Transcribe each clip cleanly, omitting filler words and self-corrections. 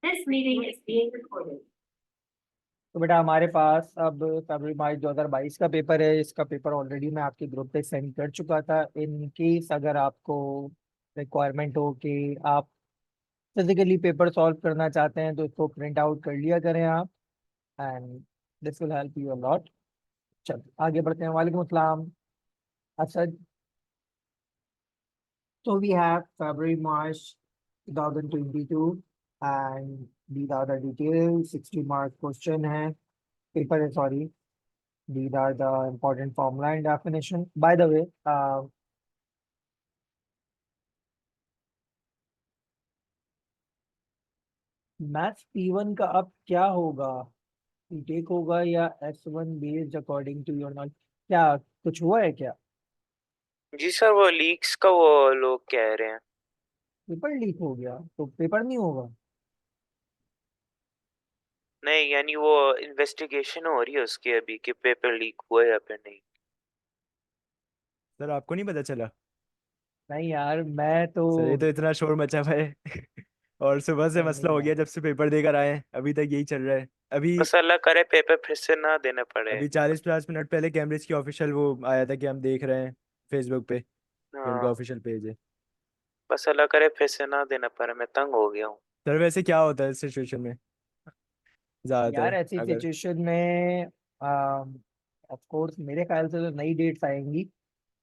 This meeting is being recorded. तो बेटा हमारे पास अब फरवरी मार्च 2022 का पेपर है। इसका पेपर ऑलरेडी मैं आपके ग्रुप पे सेंड कर चुका था। इन केस अगर आपको रिक्वायरमेंट हो कि आप फिजिकली पेपर सॉल्व करना चाहते हैं तो इसको प्रिंट आउट कर लिया करें आप, and this will help you a lot. चलो आगे बढ़ते हैं। वालेकुम अस्सलाम Asad. So we have February, March 2022 and these are the details. 60 mark question है, paper है, sorry. These are the important formula and definition. By the way, maths P1 का अब क्या होगा? टेक होगा या S1 based according to your knowledge? क्या कुछ हुआ है क्या? जी सर, वो लीक्स का वो लोग कह रहे हैं। पेपर लीक हो गया तो पेपर नहीं होगा? नहीं, यानी वो इन्वेस्टिगेशन हो रही है उसकी अभी कि पेपर लीक हुआ है या फिर नहीं। सर आपको नहीं पता चला? नहीं यार, मैं तो सर ये तो इतना शोर मचा हुआ है और सुबह से नहीं मसला हो यार। गया जब से पेपर देकर आए हैं, अभी तक यही चल रहा है। अभी बस अल्लाह करे पेपर फिर से ना देना पड़े। अभी 40-50 मिनट पहले कैम्ब्रिज की ऑफिशियल वो आया था कि हम देख रहे हैं फेसबुक पे, ये उनका हाँ, ऑफिशियल पेज है। बस अल्लाह करे फिर से ना देना पड़े, मैं तंग हो गया हूँ। सर वैसे क्या होता है इस सिचुएशन में यार ज्यादातर ऐसी अगर? सिचुएशन में ऑफ कोर्स मेरे ख्याल से तो नई डेट्स आएंगी।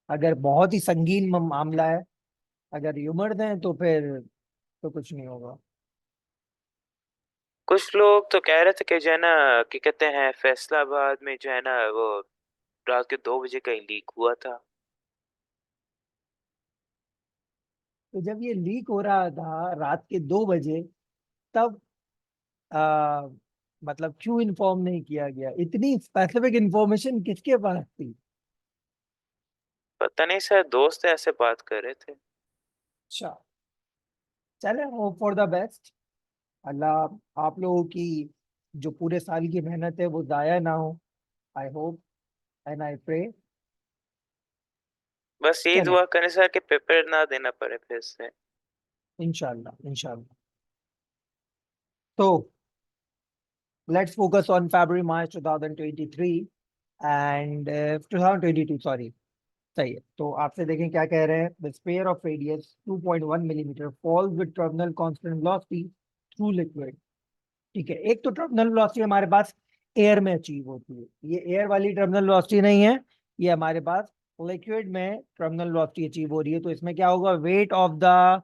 अगर बहुत ही संगीन मामला है, अगर ह्यूमर दें तो फिर तो कुछ नहीं होगा। कुछ लोग तो कह रहे थे कि जो है ना, कि कहते हैं फैसलाबाद में जो है ना वो रात के 2 बजे कहीं लीक हुआ था। तो जब ये लीक हो रहा था रात के 2 बजे, तब आ, मतलब क्यों इन्फॉर्म नहीं किया गया? इतनी स्पेसिफिक इंफॉर्मेशन किसके पास थी? पता नहीं सर, दोस्त ऐसे बात कर रहे थे। अच्छा, चले होप फॉर द बेस्ट। अल्लाह आप लोगों की जो पूरे साल की मेहनत है वो जाया ना हो। I hope and I pray. बस यही चले, दुआ करें सर कि पेपर ना देना पड़े फिर से। इंशाल्लाह इंशाल्लाह। तो let's focus on February March 2023 and 2022 sorry. सही है। तो आपसे देखें क्या कह रहे हैं। The sphere of radius 2.1 millimetre falls with terminal constant velocity through liquid. ठीक है, एक तो टर्मिनल वेलोसिटी हमारे पास एयर में अचीव होती है, ये एयर वाली टर्मिनल वेलोसिटी नहीं है, ये हमारे पास लिक्विड में टर्मिनल वेलोसिटी अचीव हो रही है। तो इसमें क्या होगा, weight of the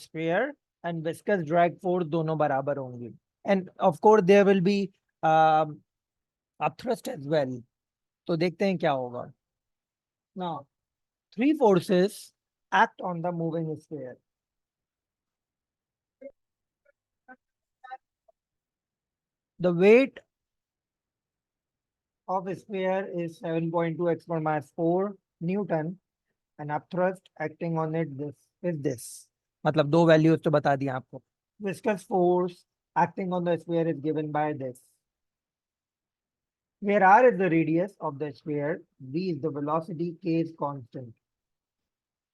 sphere and viscous drag force दोनों बराबर होंगे, and of course there will be upthrust as well. तो देखते हैं क्या होगा। Now three forces act on the moving sphere. The weight of a sphere is 7.2 x per mass 4 Newton, and upthrust acting on it this is this. मतलब दो values तो बता दिया आपको। Viscous force acting on the sphere is given by this, where r is the radius of the sphere, v is the velocity, k is constant.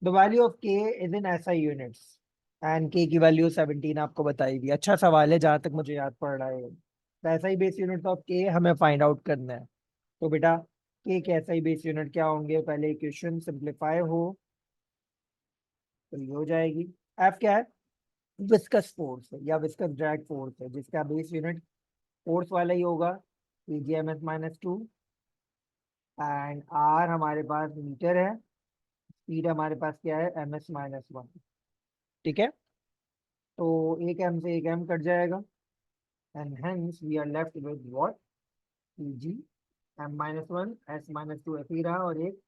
The value of k is in SI units and k की value 17 आपको बताई हुई। अच्छा सवाल है, जहां तक मुझे याद पड़ रहा है। तो SI base unit of k हमें फाइंड आउट करना है। तो बेटा k के SI बेस यूनिट क्या होंगे? पहले इक्वेशन सिंप्लीफाई हो तो ये हो जाएगी। F क्या है? विस्कस फोर्स है या विस्कस ड्रैग फोर्स है, जिसका बेस यूनिट फोर्स वाला ही होगा, Pgms-2। एंड r हमारे पास मीटर है, स्पीड हमारे पास क्या है? ms-1। ठीक है, तो एक m से एक m कट जाएगा, and hence we are left with what? Pg m-1 s-2 ऐसे ही रहा, और एक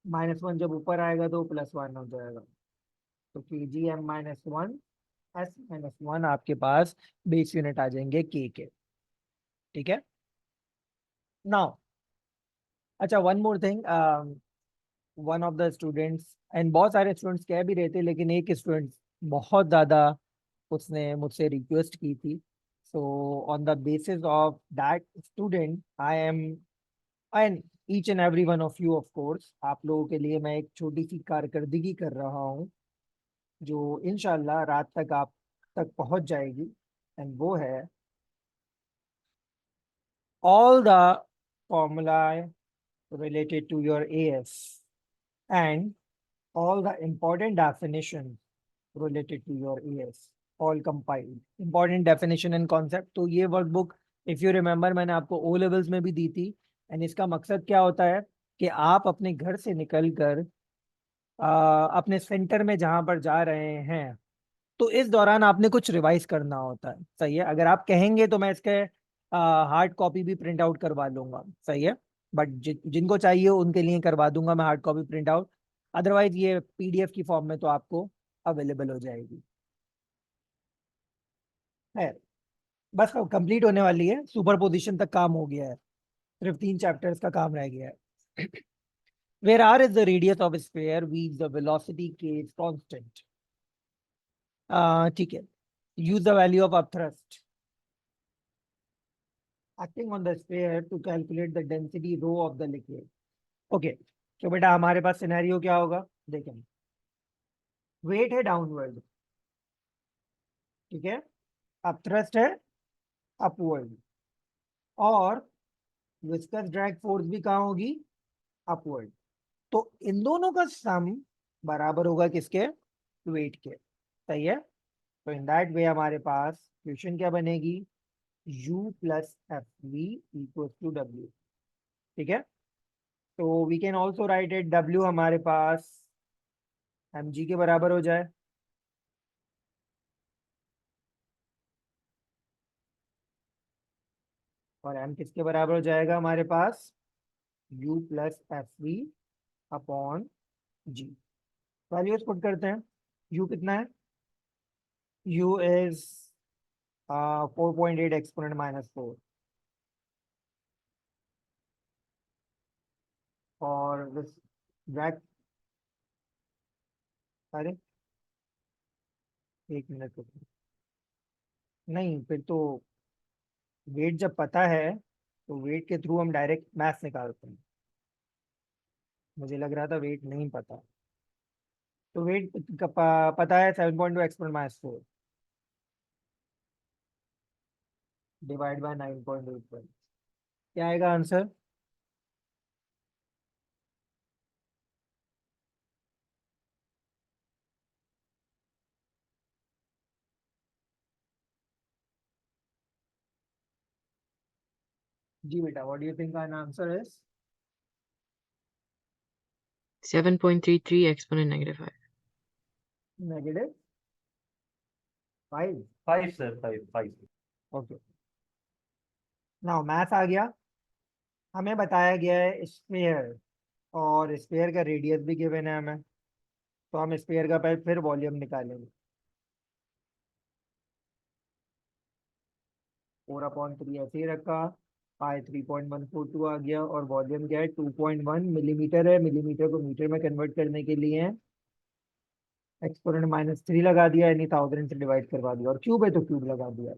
-1 जब ऊपर आएगा तो +1 हो जाएगा। तो Pg m-1 s-1 आपके पास बेस यूनिट आ जाएंगे के। ठीक है, नाउ अच्छा one more thing. One of the students, and बहुत सारे स्टूडेंट्स कह भी रहे थे, लेकिन एक स्टूडेंट बहुत ज़्यादा उसने मुझसे रिक्वेस्ट की थी। So on the basis of that student I am, and each and every one of you of course, आप लोगों के लिए मैं एक छोटी सी कारकर्दगी कर रहा हूँ जो इंशाल्लाह रात तक आप तक पहुंच जाएगी। एंड वो है all the formulae related to your AS and all the important definitions related to your AS all compiled. Important definition and concept. तो ये वर्कबुक इफ यू रिमेम्बर मैंने आपको ओ लेवल्स में भी दी थी एंड इसका मकसद क्या होता है कि आप अपने घर से निकल कर अपने सेंटर में जहां पर जा रहे हैं तो इस दौरान आपने कुछ रिवाइज करना होता है। सही है, अगर आप कहेंगे तो मैं इसके हार्ड कॉपी भी प्रिंट आउट करवा लूंगा। सही है, बट जिनको चाहिए उनके लिए करवा दूंगा मैं hard copy print out. Otherwise ये पीडीएफ की फॉर्म में तो आपको अवेलेबल हो जाएगी। है, बस कंप्लीट होने वाली है, सुपर पोजिशन तक काम हो गया है, सिर्फ 3 चैप्टर्स का काम रह गया है। Where R is the radius of sphere, V is the velocity K is constant. ठीक है, use the value of upthrust acting on the sphere to calculate the density rho of the liquid. Okay, तो बेटा हमारे पास scenario क्या होगा, देखें, wait है downward, ठीक है, अब थ्रस्ट है अपवर्ड, और विस्कस ड्रैग फोर्स भी कहाँ होगी, अपवर्ड। तो इन दोनों का सम बराबर होगा किसके, वेट के। सही है, तो इन दैट वे हमारे पास इक्वेशन क्या बनेगी, u plus F V equal to W. ठीक है, तो we can also write it w हमारे पास mg के बराबर हो जाए, और m किसके बराबर हो जाएगा हमारे पास, u plus F V upon g. Values put करते हैं, u कितना है, u इज 4.8 एक्सपोनेंट माइनस 4, और दिस ड्रैग, अरे एक मिनट रुको। नहीं, फिर तो वेट जब पता है तो वेट के थ्रू हम डायरेक्ट मैथ्स निकालते हैं, मुझे लग रहा था वेट नहीं पता। तो वेट पता है 7.2 एक्सपोनेंट माइनस 4 डिवाइड बाय 9.81, क्या आएगा आंसर, जी बेटा, what do you think answer is, 7.33 exponent -5. Negative 5। 5 sir, 5. Okay, now math आ गया, हमें बताया गया है स्फीयर, और स्फीयर का रेडियस भी गिवन है हमें, तो हम स्फीयर का पहले फिर वॉल्यूम निकालेंगे। 4/3 ऐसे ही रखा, पाई 3.142 आ गया, और वॉल्यूम क्या है 2.1 मिलीमीटर है, मिलीमीटर को मीटर में कन्वर्ट करने के लिए एक्सपोनेंट -3 लगा दिया, यानी 1000 से डिवाइड करवा दिया, और क्यूब है तो क्यूब लगा दिया।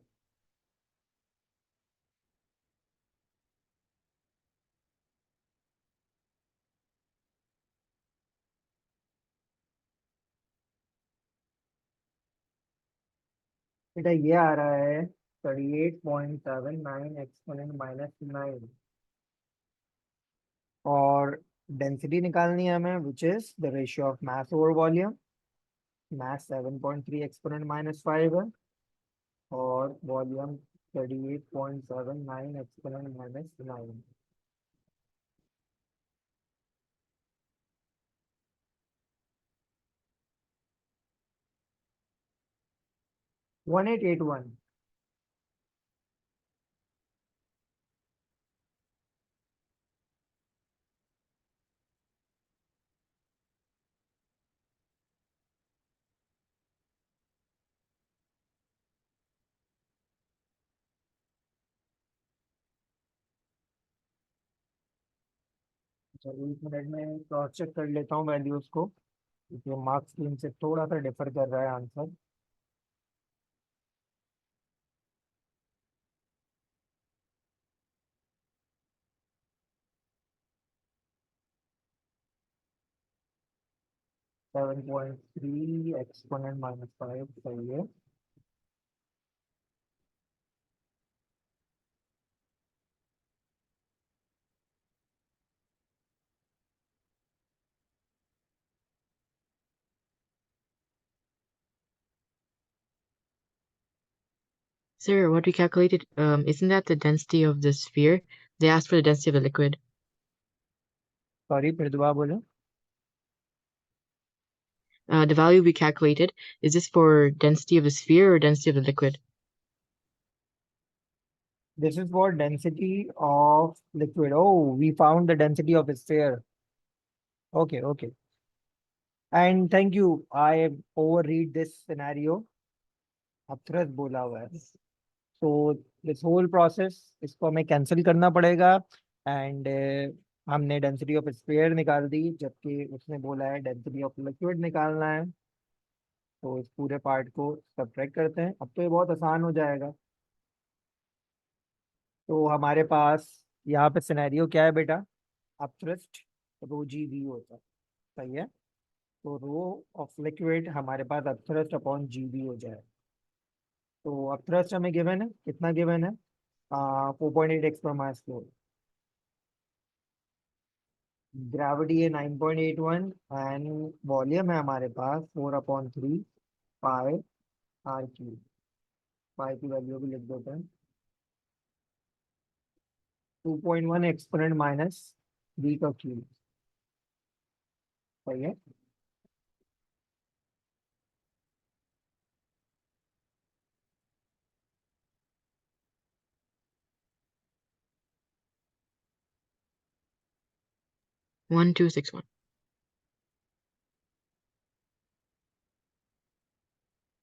बेटा ये आ रहा है 38.79 एक्सपोनेंट -9, और डेंसिटी निकालनी है हमें, which is the ratio of mass over volume. Mass 7.3 exponent -5 है, और वॉल्यूम 38.79 एक्सपोनेंट -9। 1881। चलिए 1 मिनट में क्रॉस चेक कर लेता हूँ वैल्यूज को, क्योंकि मार्क्स स्कीम से थोड़ा सा डिफर कर रहा है आंसर। -7.3 एक्सपोनेंट -5 सही है, Sir, what we calculated, isn't that the density of the sphere? They asked for the density of the liquid. Sorry फिर दोबारा बोलो. The value we calculated, is this for density of the sphere or density of the liquid? This is for density of liquid. Oh, we found the density of a sphere. Okay, okay. And thank you. I overread this scenario. अपथरस बोला हुआ है. So this whole process, इसको हमें cancel करना पड़ेगा. And हमने density of sphere निकाल दी, जबकि उसने बोला है डेंसिटी ऑफ लिक्विड निकालना है. तो इस पूरे पार्ट को सब्ट्रैक्ट करते हैं. अब तो ये बहुत आसान हो जाएगा. तो हमारे पास यहाँ पे सिनेरियो क्या है बेटा? अपथ्रस्ट रो जी वी होता है. सही है. तो रो ऑफ लिक्विड हमारे पास अपथ्रस्ट अपॉन जी वी हो जाए. तो अपथ्रस्ट हमें गिवन है. कितना गिवन है? 4.8 एक्स पर मास फ्लोर. ग्रेविटी है 9.81 एंड वॉल्यूम है हमारे पास 4/3 पाई आर क्यूब. पाई की वैल्यू भी लिख देते हैं. 2.1 एक्सपोनेंट माइनस बी का क्यूब. सही है. 1261.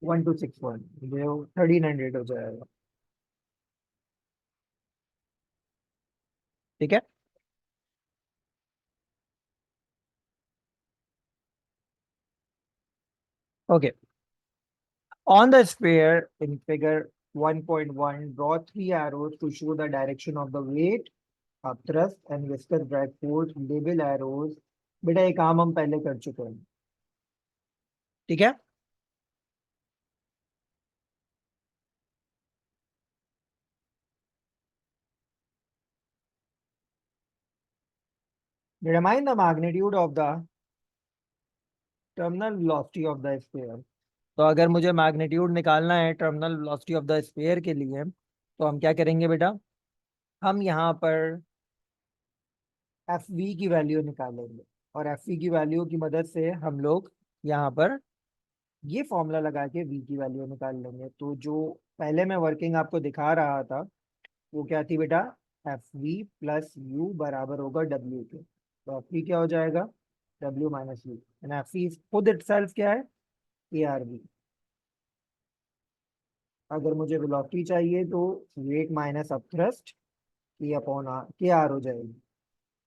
1261 जो 1300 हो जाएगा. ठीक है. Okay. On the sphere in figure 1.1, draw 3 arrows to show the direction of the weight, upthrust and viscous drag force. Label arrows. बेटा ये काम हम पहले कर चुके हैं. ठीक है. Determine the magnitude of the terminal velocity of the sphere. तो अगर मुझे मैग्नीट्यूड निकालना है terminal velocity of the sphere के लिए, तो हम क्या करेंगे बेटा? हम यहाँ पर एफ वी की वैल्यू निकालेंगे. और एफ वी की वैल्यू की मदद से हम लोग यहाँ पर ये फॉर्मूला लगा के वी की वैल्यू निकाल लेंगे. तो जो पहले मैं वर्किंग आपको दिखा रहा था वो क्या थी बेटा? एफ वी प्लस यू बराबर होगा डब्ल्यू के. तो एफ वी क्या हो जाएगा? W minus U. And F V खुद इटसेल्फ क्या है? A R V. अगर मुझे वेलोसिटी चाहिए तो वेट माइनस अपथ्रस्ट के अपॉन आर के आर हो जाएगी.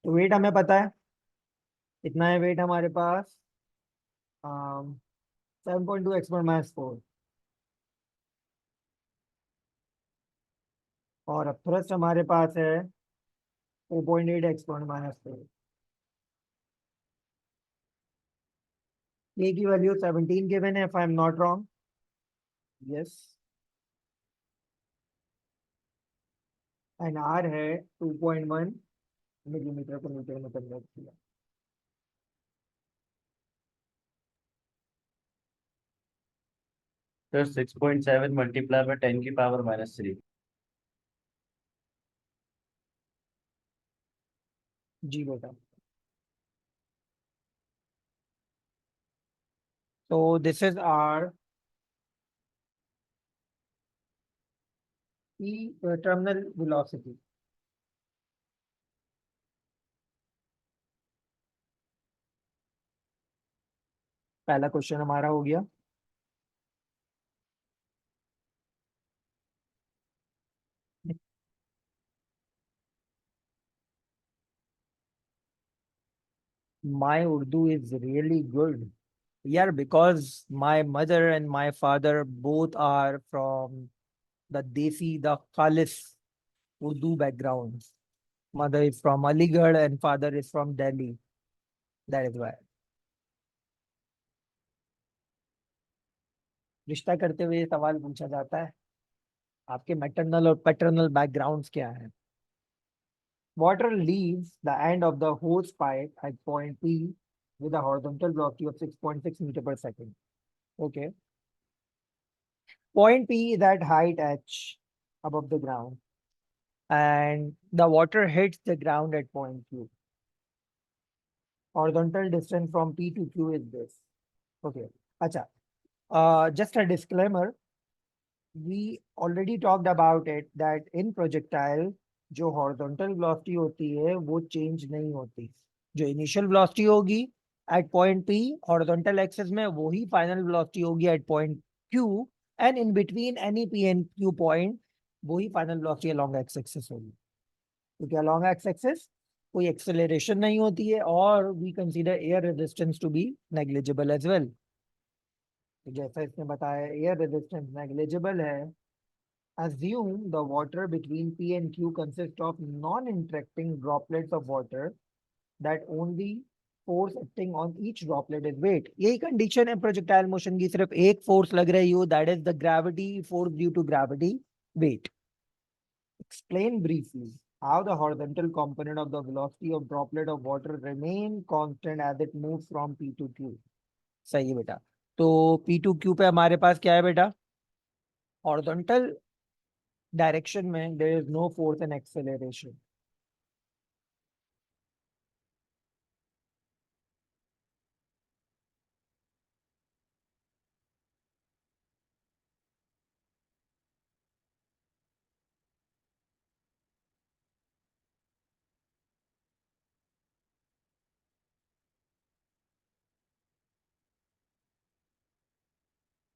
तो वेट हमें पता है. कितना है वेट हमारे पास? 7.2 एक्स पर माइनस 4. और अपथ्रस्ट हमारे पास है 4.8 एक्स पर माइनस 4. के की वैल्यू 17 गिवन है if I am not wrong. Yes. And R है 2.1 मिलीमीटर को मीटर में कन्वर्ट किया. सर 6.7 मल्टीप्लाई बाय 10 की पावर -3. जी बेटा. तो this is R terminal velocity. पहला क्वेश्चन हमारा हो गया. My Urdu is really good. Yeah, because my mother and my father both are from the Desi, the Khalis Urdu backgrounds. Mother is from Aligarh and father is from Delhi. That is why. रिश्ता करते हुए ये सवाल पूछा जाता है, आपके maternal और पैटर्नल बैकग्राउंड्स क्या हैं? Water leaves the end of the hose pipe at point P with a horizontal velocity of 6.6 meter per second. Okay. Point P is at height h above the ground, and the water hits the ground at point Q. Horizontal distance from P to Q is this. Okay. Acha. Just a disclaimer. We already talked about it that in projectile जो horizontal velocity होती है वो change नहीं होती. जो initial velocity होगी at point P horizontal axis में वही final velocity होगी at point Q, and in between any P and Q point वही final velocity along x axis होगी. क्योंकि along x axis कोई acceleration नहीं होती है और we consider air resistance to be negligible as well. तो जैसा इसने बताया air resistance negligible है. Assume the water between P and Q consists of non-interacting droplets of water that only force acting on each droplet is weight. यही condition है projectile motion की, सिर्फ एक force लग रही हो, that is the gravity force due to gravity weight. Explain briefly how the horizontal component of the velocity of droplet of water remain constant as it moves from P to Q. सही है बेटा. तो P to Q पे हमारे पास क्या है बेटा? Horizontal direction में there is no force and acceleration.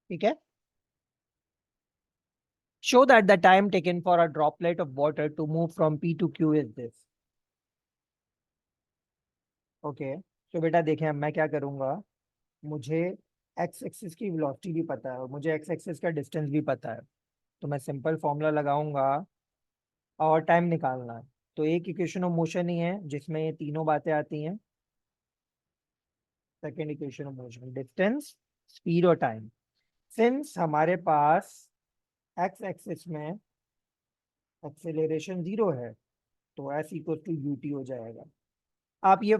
ठीक है? Show that the time taken for a droplet of water to move from P to Q is this. Okay. तो बेटा देखें अब मैं क्या करूंगा, मुझे x एक्सिस की वेलोसिटी भी पता है और मुझे x एक्सिस का डिस्टेंस भी पता है, तो मैं सिंपल फॉर्मूला लगाऊंगा और टाइम निकालना है. तो एक इक्वेशन ऑफ मोशन ही है जिसमें ये तीनों बातें आती हैं. Second equation of motion, distance, speed और टाइम. सिंस हमारे पास x एक्सिस में एक्सेलरेशन 0 है तो s इक्वल टू ut हो जाएगा. आप ये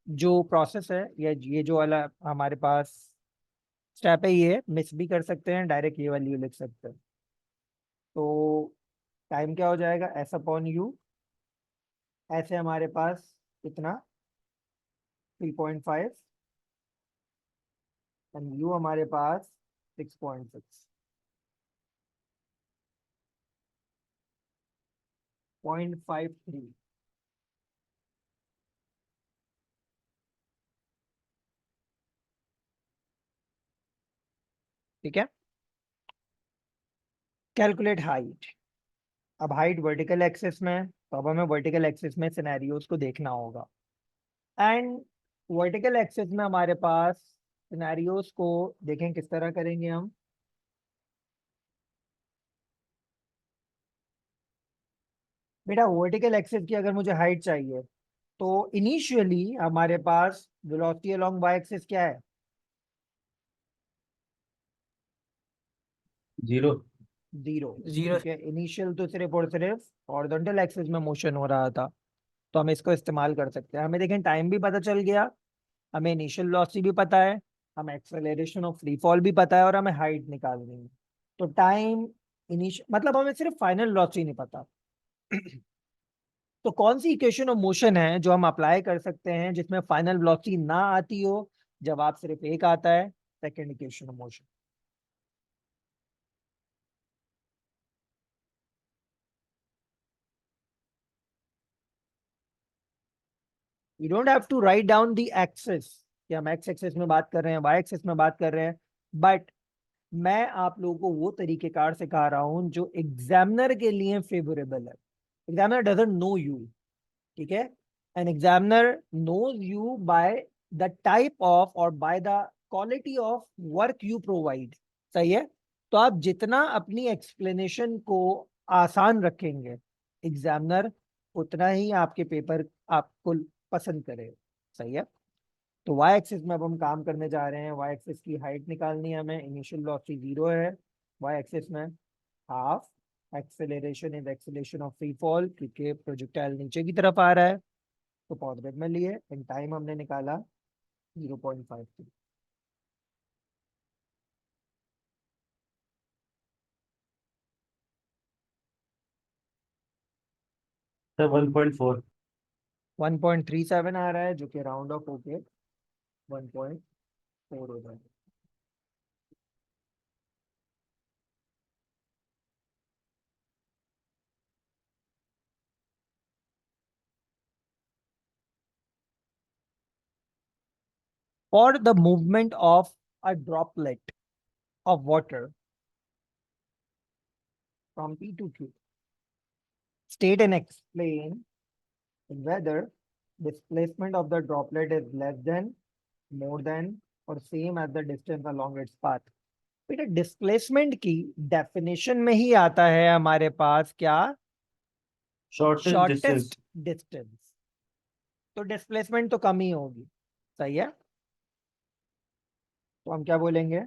जो प्रोसेस है या ये जो वाला हमारे पास स्टेप है ये मिस भी कर सकते हैं, डायरेक्ट ये वैल्यू लिख सकते हैं. तो टाइम क्या हो जाएगा, s अपॉन u. ऐसे हमारे पास कितना 3.5 एंड u हमारे पास 6.6. 0.53. ठीक है. Calculate height. अब हाइट वर्टिकल एक्सिस में, तो अब हमें वर्टिकल एक्सिस में सिनेरियोज को देखना होगा. एंड वर्टिकल एक्सिस में हमारे पास सिनेरियोज को देखें किस तरह करेंगे हम. बेटा वर्टिकल एक्सिस की अगर मुझे हाइट चाहिए तो इनिशियली हमारे पास वेलोसिटी अलोंग वाई एक्सिस क्या है, 0. 0. ठीक है. इनिशियल तो सिर्फ और सिर्फ हॉरिजॉन्टल एक्सिस में मोशन हो रहा था, तो हम इसको इस्तेमाल कर सकते हैं. हमें देखें टाइम भी पता चल गया, हमें इनिशियल वेलोसिटी भी पता है, हमें एक्सेलरेशन ऑफ फ्री फॉल भी पता है और हमें हाइट निकालनी है. तो टाइम इनिशियल मतलब हमें सिर्फ फाइनल वेलोसिटी नहीं पता. तो कौन सी इक्वेशन ऑफ मोशन है जो हम अप्लाई कर सकते हैं जिसमें फाइनल वेलोसिटी ना आती हो, जवाब सिर्फ एक आता है, second equation of motion. You don't have to write down the axis कि हम एक्स एक्सिस में बात कर रहे हैं, वाई एक्सिस में बात कर रहे हैं, बट मैं आप लोगों को वो तरीकेकार सिखा रहा हूं जो एग्जामिनर के लिए फेवरेबल है. Examiner doesn't know you. ठीक है. An examiner knows you by the type of और by the quality of work you provide. सही है. तो आप जितना अपनी एक्सप्लेनेशन को आसान रखेंगे एग्जामिनर उतना ही आपके पेपर आपको पसंद करेगा. सही है. तो वाई एक्सिस में अब हम काम करने जा रहे हैं. वाई एक्सिस की हाइट निकालनी है हमें. इनिशियल वेलोसिटी 0 है. वाई एक्सिस में half acceleration is acceleration of free fall क्योंकि प्रोजेक्टाइल नीचे की तरफ आ रहा है तो पॉजिटिव में लिए. एंड टाइम हमने निकाला 0.53. सर 1.4। 1.37 आ रहा है, जो कि राउंड ऑफ होके 1.4 हो जाएगा। For the movement of a droplet of water from P to Q, state and explain whether displacement of the droplet is less than, more than, or same as the distance along its path. बेटा displacement की definition में ही आता है हमारे पास क्या, shortest distance. Shortest distance. तो displacement तो कम ही होगी, सही है। तो हम क्या बोलेंगे,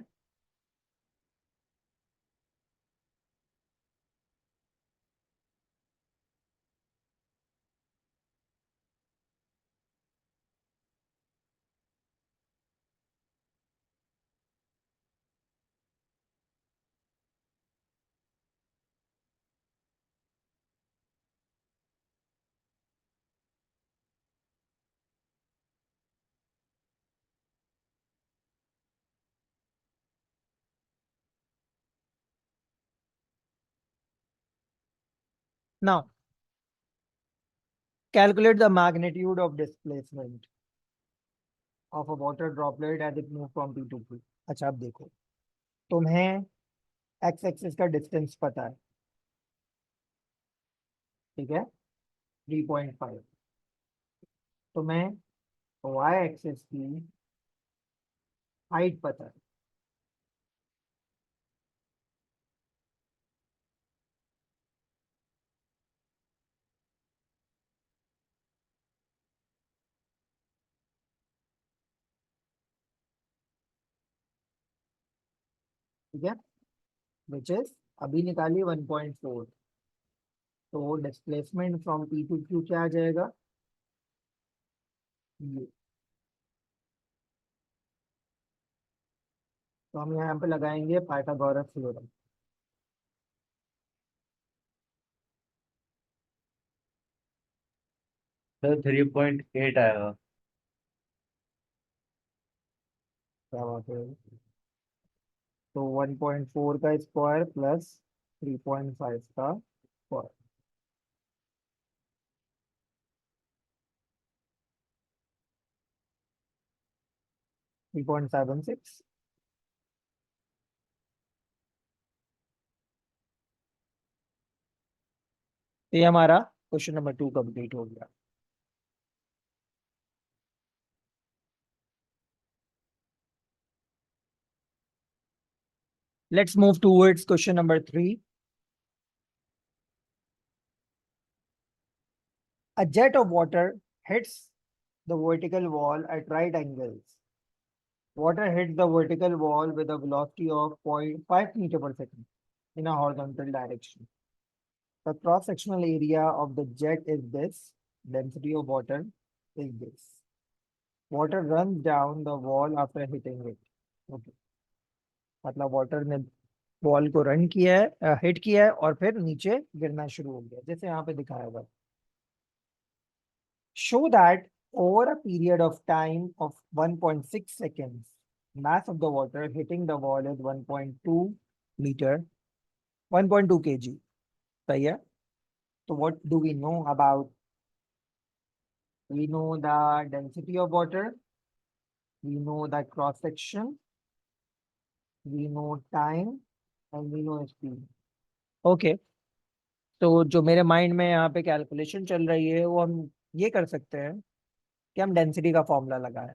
now calculate the magnitude of displacement of a water droplet as it moves from P to Q. अच्छा अब देखो, तुम्हें x एक्सिस का डिस्टेंस पता है, ठीक है, 3.5। तुम्हें y एक्सिस की हाइट पता है, ठीक है, विच इज अभी निकाली 1.4। तो displacement from P to Q क्या आ जाएगा, ये। तो हम यहाँ पे लगाएंगे पाइथागोरस थ्योरम। सर 3.8 आएगा। क्या बात है, तो 1.4 का स्क्वायर प्लस 3.5 का स्क्वायर, 3.76। ये हमारा क्वेश्चन नंबर 2 कंप्लीट हो गया। Let's move towards question number 3. A jet of water hits the vertical wall at right angles. Water hits the vertical wall with a velocity of 0.5 meter per second in a horizontal direction. The cross-sectional area of the jet is this. Density of water is this. Water runs down the wall after hitting it. Okay. मतलब water ने ball को run किया है, hit किया है और फिर नीचे गिरना शुरू हो गया, जैसे यहाँ पे दिखाया हुआ है। Show that over a period of time of 1.6 seconds, mass of the water hitting the wall is 1.2 meter, 1.2 kg. सही है। So what do we know about? We know the density of water, we know the cross section, we know time, and we know speed. Okay. तो जो मेरे mind में यहाँ पे calculation चल रही है, वो हम ये कर सकते हैं कि हम डेंसिटी का फॉर्मूला लगाएं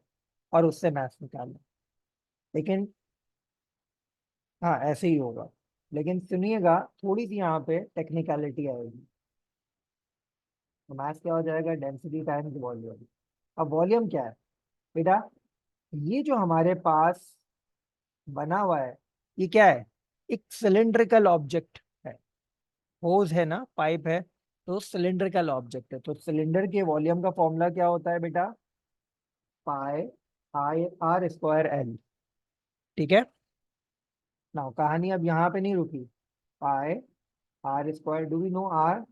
और उससे मैथ्स निकालें। लेकिन हाँ, ऐसे ही होगा, लेकिन सुनिएगा, थोड़ी सी यहाँ पे टेक्निकलिटी आएगी। तो मैथ्स क्या हो जाएगा, डेंसिटी टाइम्स वॉल्यूम। अब वॉल्यूम क्या है बेटा, ये जो हमारे पास बना हुआ है, ये क्या है, एक सिलिंड्रिकल ऑब्जेक्ट है, होज है ना, पाइप है, तो सिलिंड्रिकल ऑब्जेक्ट है। तो सिलेंडर के वॉल्यूम का फॉर्मूला क्या होता है बेटा, pi I R square L. ठीक है ना, कहानी अब यहाँ पे नहीं रुकी। Pi R square, do we know R,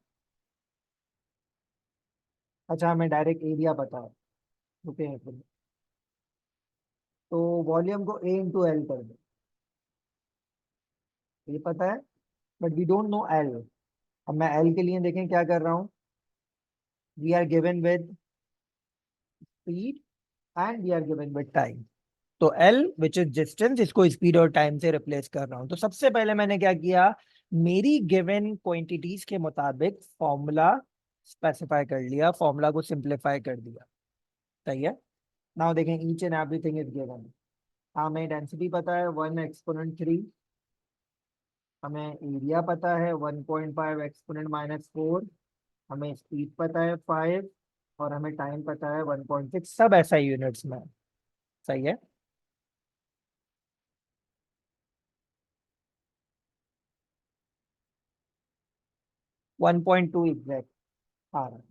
अच्छा हमें डायरेक्ट एरिया पता है, रुके हैं फिर। तो वॉल्यूम को ए इंटू एल कर दो, ये पता है, but we don't know L. अब मैं एल के लिए देखें क्या कर रहा हूँ, we are given with speed and we are given with time. तो एल विच इज डिस्टेंस, इसको स्पीड और टाइम से रिप्लेस कर रहा हूं। तो सबसे पहले मैंने क्या किया, मेरी गिवन क्वांटिटीज के मुताबिक फॉर्मूला स्पेसिफाई कर लिया, फॉर्मूला को सिंप्लीफाई कर दिया। सही है। नाउ देखें, each and everything is given. हमें डेंसिटी पता है 1 एक्सपोनेंट 3, हमें एरिया पता है 1.5 एक्सपोनेंट -4, हमें स्पीड पता है 5, और हमें टाइम पता है 1.6, सब ऐसा यूनिट्स में है। सही है। वन पॉइंट टू एग्जैक्ट आ रहा है।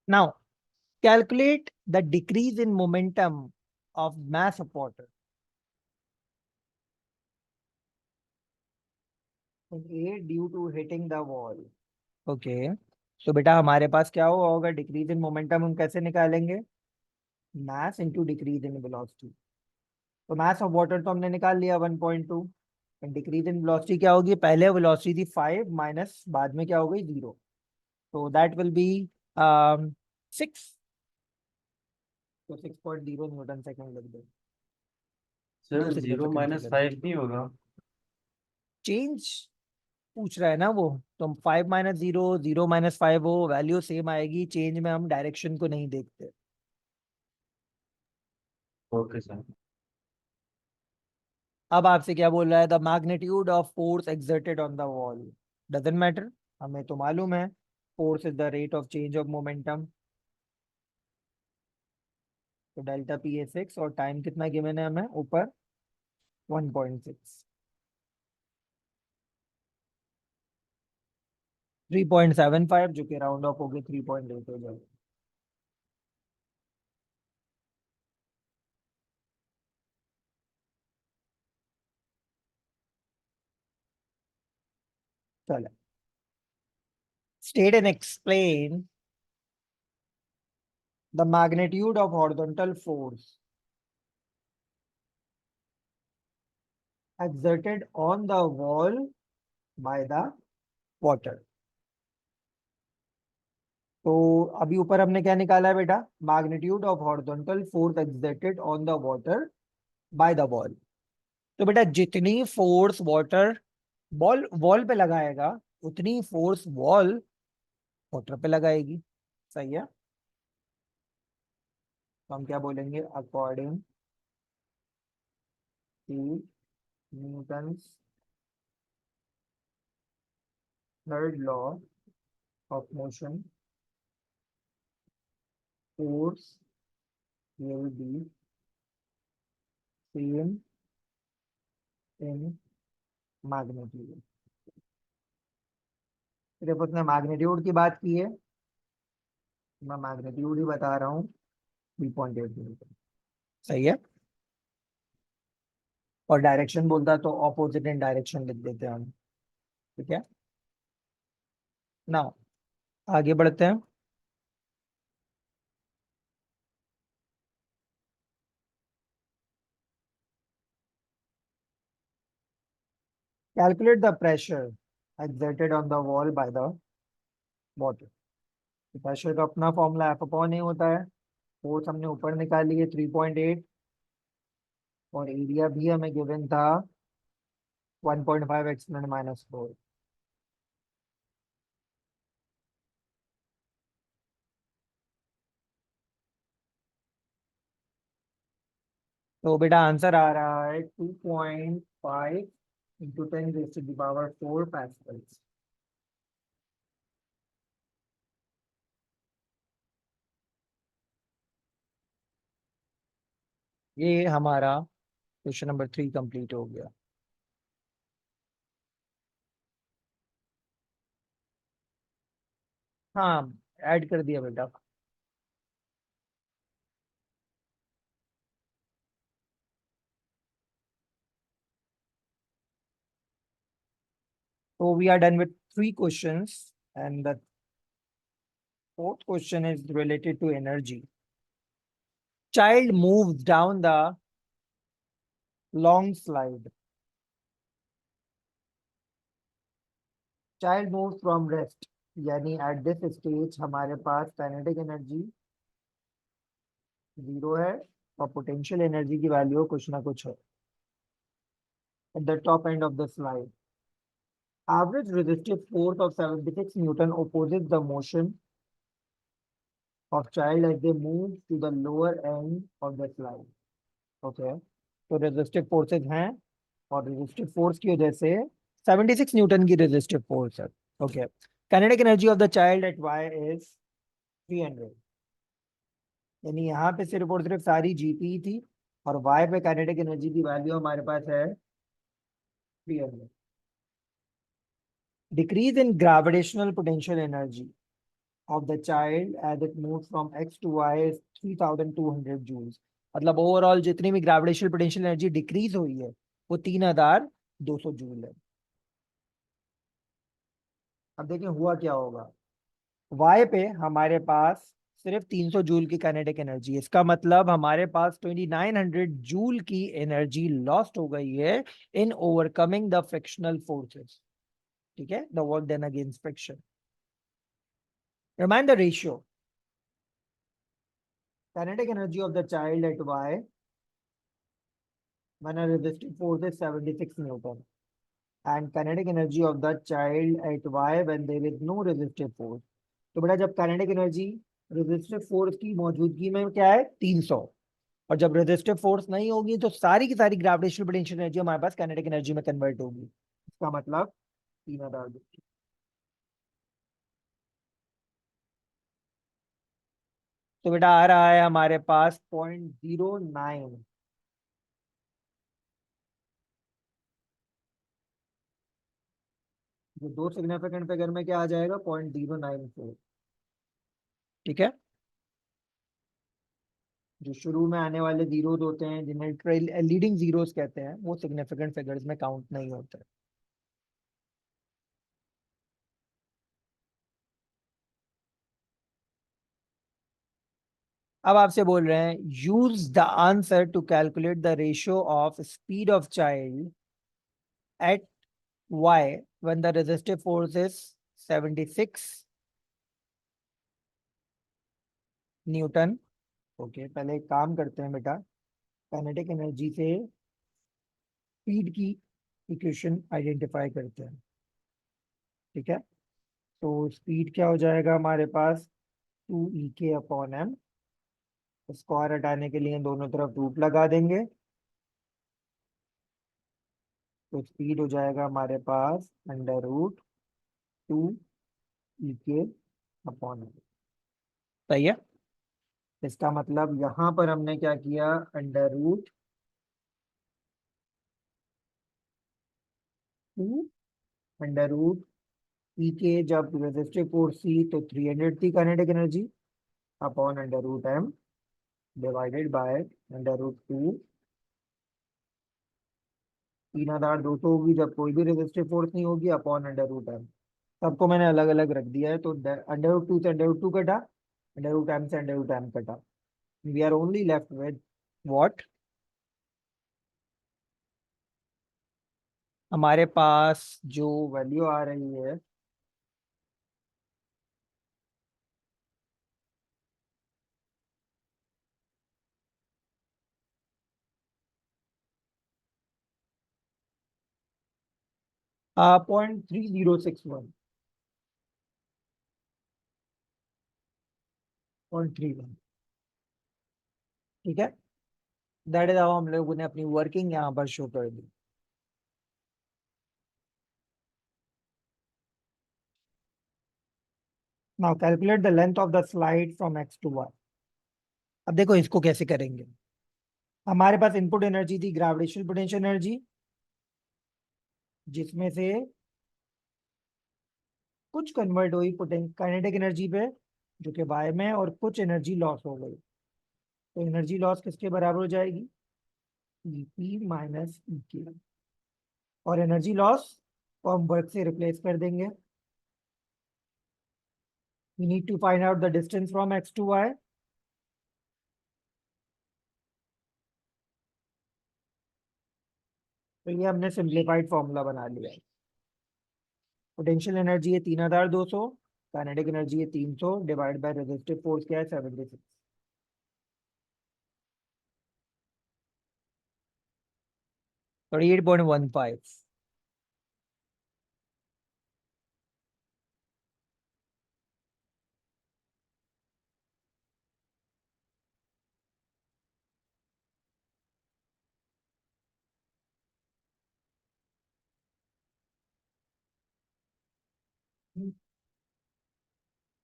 Now, calculate the decrease in momentum of mass supporter in A due to hitting the wall. Okay. तो बेटा हमारे पास क्या हुआ होगा, डिक्रीज इन मोमेंटम हम कैसे निकालेंगे, mass into decrease in velocity. तो मास ऑफ वाटर तो हमने निकाल लिया 1.2, डिक्रीज इन वेलोसिटी क्या होगी, पहले वेलोसिटी थी 5 माइनस बाद में क्या हो गई 0, तो दैट विल बी 6, तो 6.0 न्यूटन सेकंड लग गए। सर दूसरी तरफ 0 से माइनस कंसीडर 5 नहीं होगा? चेंज पूछ रहा है ना वो, तो 5 - 0, 0 - 5 हो, वैल्यू सेम आएगी, चेंज में हम डायरेक्शन को नहीं देखते। Okay sir. अब आपसे क्या बोल रहा है, the magnitude of force exerted on the wall doesn't matter, हमें तो मालूम है force is the rate of change of momentum. तो डेल्टा पी ए 6 और टाइम कितना गिवन है हमें ऊपर 1.6, 3.75 जो कि राउंड ऑफ हो गए 3.8 हो जाएगा। चलो, state and explain the magnitude of horizontal force exerted on the wall by the water। तो अभी ऊपर हमने क्या निकाला है बेटा, magnitude of horizontal force exerted on the water by the wall. तो बेटा जितनी फोर्स वाटर बॉल वॉल पे लगाएगा उतनी फोर्स वॉल वाटर पे लगाएगी। सही है। तो हम क्या बोलेंगे, according to Newton's third law of motion, force will be same in magnitude। सिर्फ उसने मैग्नीट्यूड की बात की है, मैं मैग्नीट्यूड ही बता रहा हूँ 3.8 न्यूटन। सही है। और डायरेक्शन बोलता तो ऑपोजिट इन डायरेक्शन लिख देते हैं हम। ठीक है। नाउ आगे बढ़ते हैं। Calculate the pressure exerted on the wall by the water। Pressure का अपना फॉर्मूला एफ अपॉन ए होता है, फोर्स हमने ऊपर निकाली है 3.8, और एरिया भी हमें गिवन था 1.5 एक्सपोनेंट -4। तो बेटा आंसर आ रहा है 2.5 इंटू 10⁻⁴ पास्कल्स। ये हमारा क्वेश्चन नंबर 3 कंप्लीट हो गया। हाँ, ऐड कर दिया बेटा। So we are done with 3 questions, and the 4th question is related to energy. Child moves down the long slide. Child moves from rest, यानी at this stage हमारे पास kinetic energy 0 है और potential energy की value कुछ ना कुछ है। At the top end of the slide, average resistive force of 76 Newton opposes the motion of child as they move to the lower end of the slide. Okay, तो resistive forces हैं और resistive force की वजह से 76 Newton की resistive force है। Okay, kinetic energy of the child at y is 300, यानी यहाँ पे सिर्फ और सिर्फ सारी जीपी थी और y पे kinetic energy की वैल्यू हमारे पास है 300। Decrease in gravitational potential energy of the child as it moves from x to y is 3200 joules। मतलब ओवरऑल जितनी भी ग्रेविटेशनल पोटेंशियल एनर्जी डिक्रीज हुई है वो 3200 जूल है। अब देखिए हुआ क्या होगा, y पे हमारे पास सिर्फ 300 जूल की काइनेटिक एनर्जी, इसका मतलब हमारे पास 2900 जूल की एनर्जी लॉस्ट हो गई है in overcoming the frictional forces. ठीक है, the work done against friction. Remind the ratio. Kinetic energy of the child at y when a resistive force is 76 Newton, and kinetic energy of the child at y when there is no resistive force। तो बेटा जब kinetic energy resistive force की मौजूदगी में क्या है 300, और जब resistive force नहीं होगी तो सारी की सारी gravitational potential energy हमारे पास kinetic energy में convert होगी। इसका मतलब 3000 जूल। तो बेटा आ रहा है हमारे पास 0.09। जो 2 सिग्निफिकेंट फिगर में क्या आ जाएगा 0.094। ठीक है, जो शुरू में आने वाले जीरोस होते हैं जिन्हें लीडिंग जीरोस कहते हैं वो सिग्निफिकेंट फिगर्स में काउंट नहीं होते। अब आपसे बोल रहे हैं use the answer to calculate the ratio of speed of child at y when the resistive force is 76 newton. Okay, पहले एक काम करते हैं बेटा, काइनेटिक एनर्जी से स्पीड की इक्वेशन आइडेंटिफाई करते हैं। ठीक है, तो स्पीड क्या हो जाएगा हमारे पास 2 e k/m। स्क्वायर हटाने के लिए दोनों तरफ रूट लगा देंगे, तो स्पीड हो जाएगा हमारे पास √2 e k/m। सही है, इसका मतलब यहाँ पर हमने क्या किया, √2 जब रेजिस्टिव फोर्स थी तो 300 थी kinetic energy upon √m divided by √2। 3200 होगी जब कोई भी रेजिस्टिव फोर्स नहीं होगी अपॉन √m। सबको मैंने अलग अलग रख दिया है, तो √2 से √2 कटा, √m से √m कटा। We are only left with what, हमारे पास जो वैल्यू आ रही है 0.3061, 0.31। ठीक है, दैट इज हाउ हम लोगों ने अपनी वर्किंग यहाँ पर शो कर दी। Now calculate the length of the slide from x to y। अब देखो इसको कैसे करेंगे, हमारे पास इनपुट एनर्जी थी ग्रेविटेशनल पोटेंशियल एनर्जी, जिसमें से कुछ कन्वर्ट हुई काइनेटिक एनर्जी पे जो कि वाई में है, और कुछ एनर्जी लॉस हो गई। तो एनर्जी लॉस किसके बराबर हो जाएगी? ईपी माइनस ईके। और एनर्जी लॉस को हम वर्क से रिप्लेस कर देंगे। We need to find out the distance from x to y. तो ये हमने सिंप्लीफाइड फॉर्मूला बना लिया है। पोटेंशियल एनर्जी है 3200, काइनेटिक एनर्जी है 300, डिवाइड बाय रेजिस्टिव फोर्स क्या है 76। तो 8.15।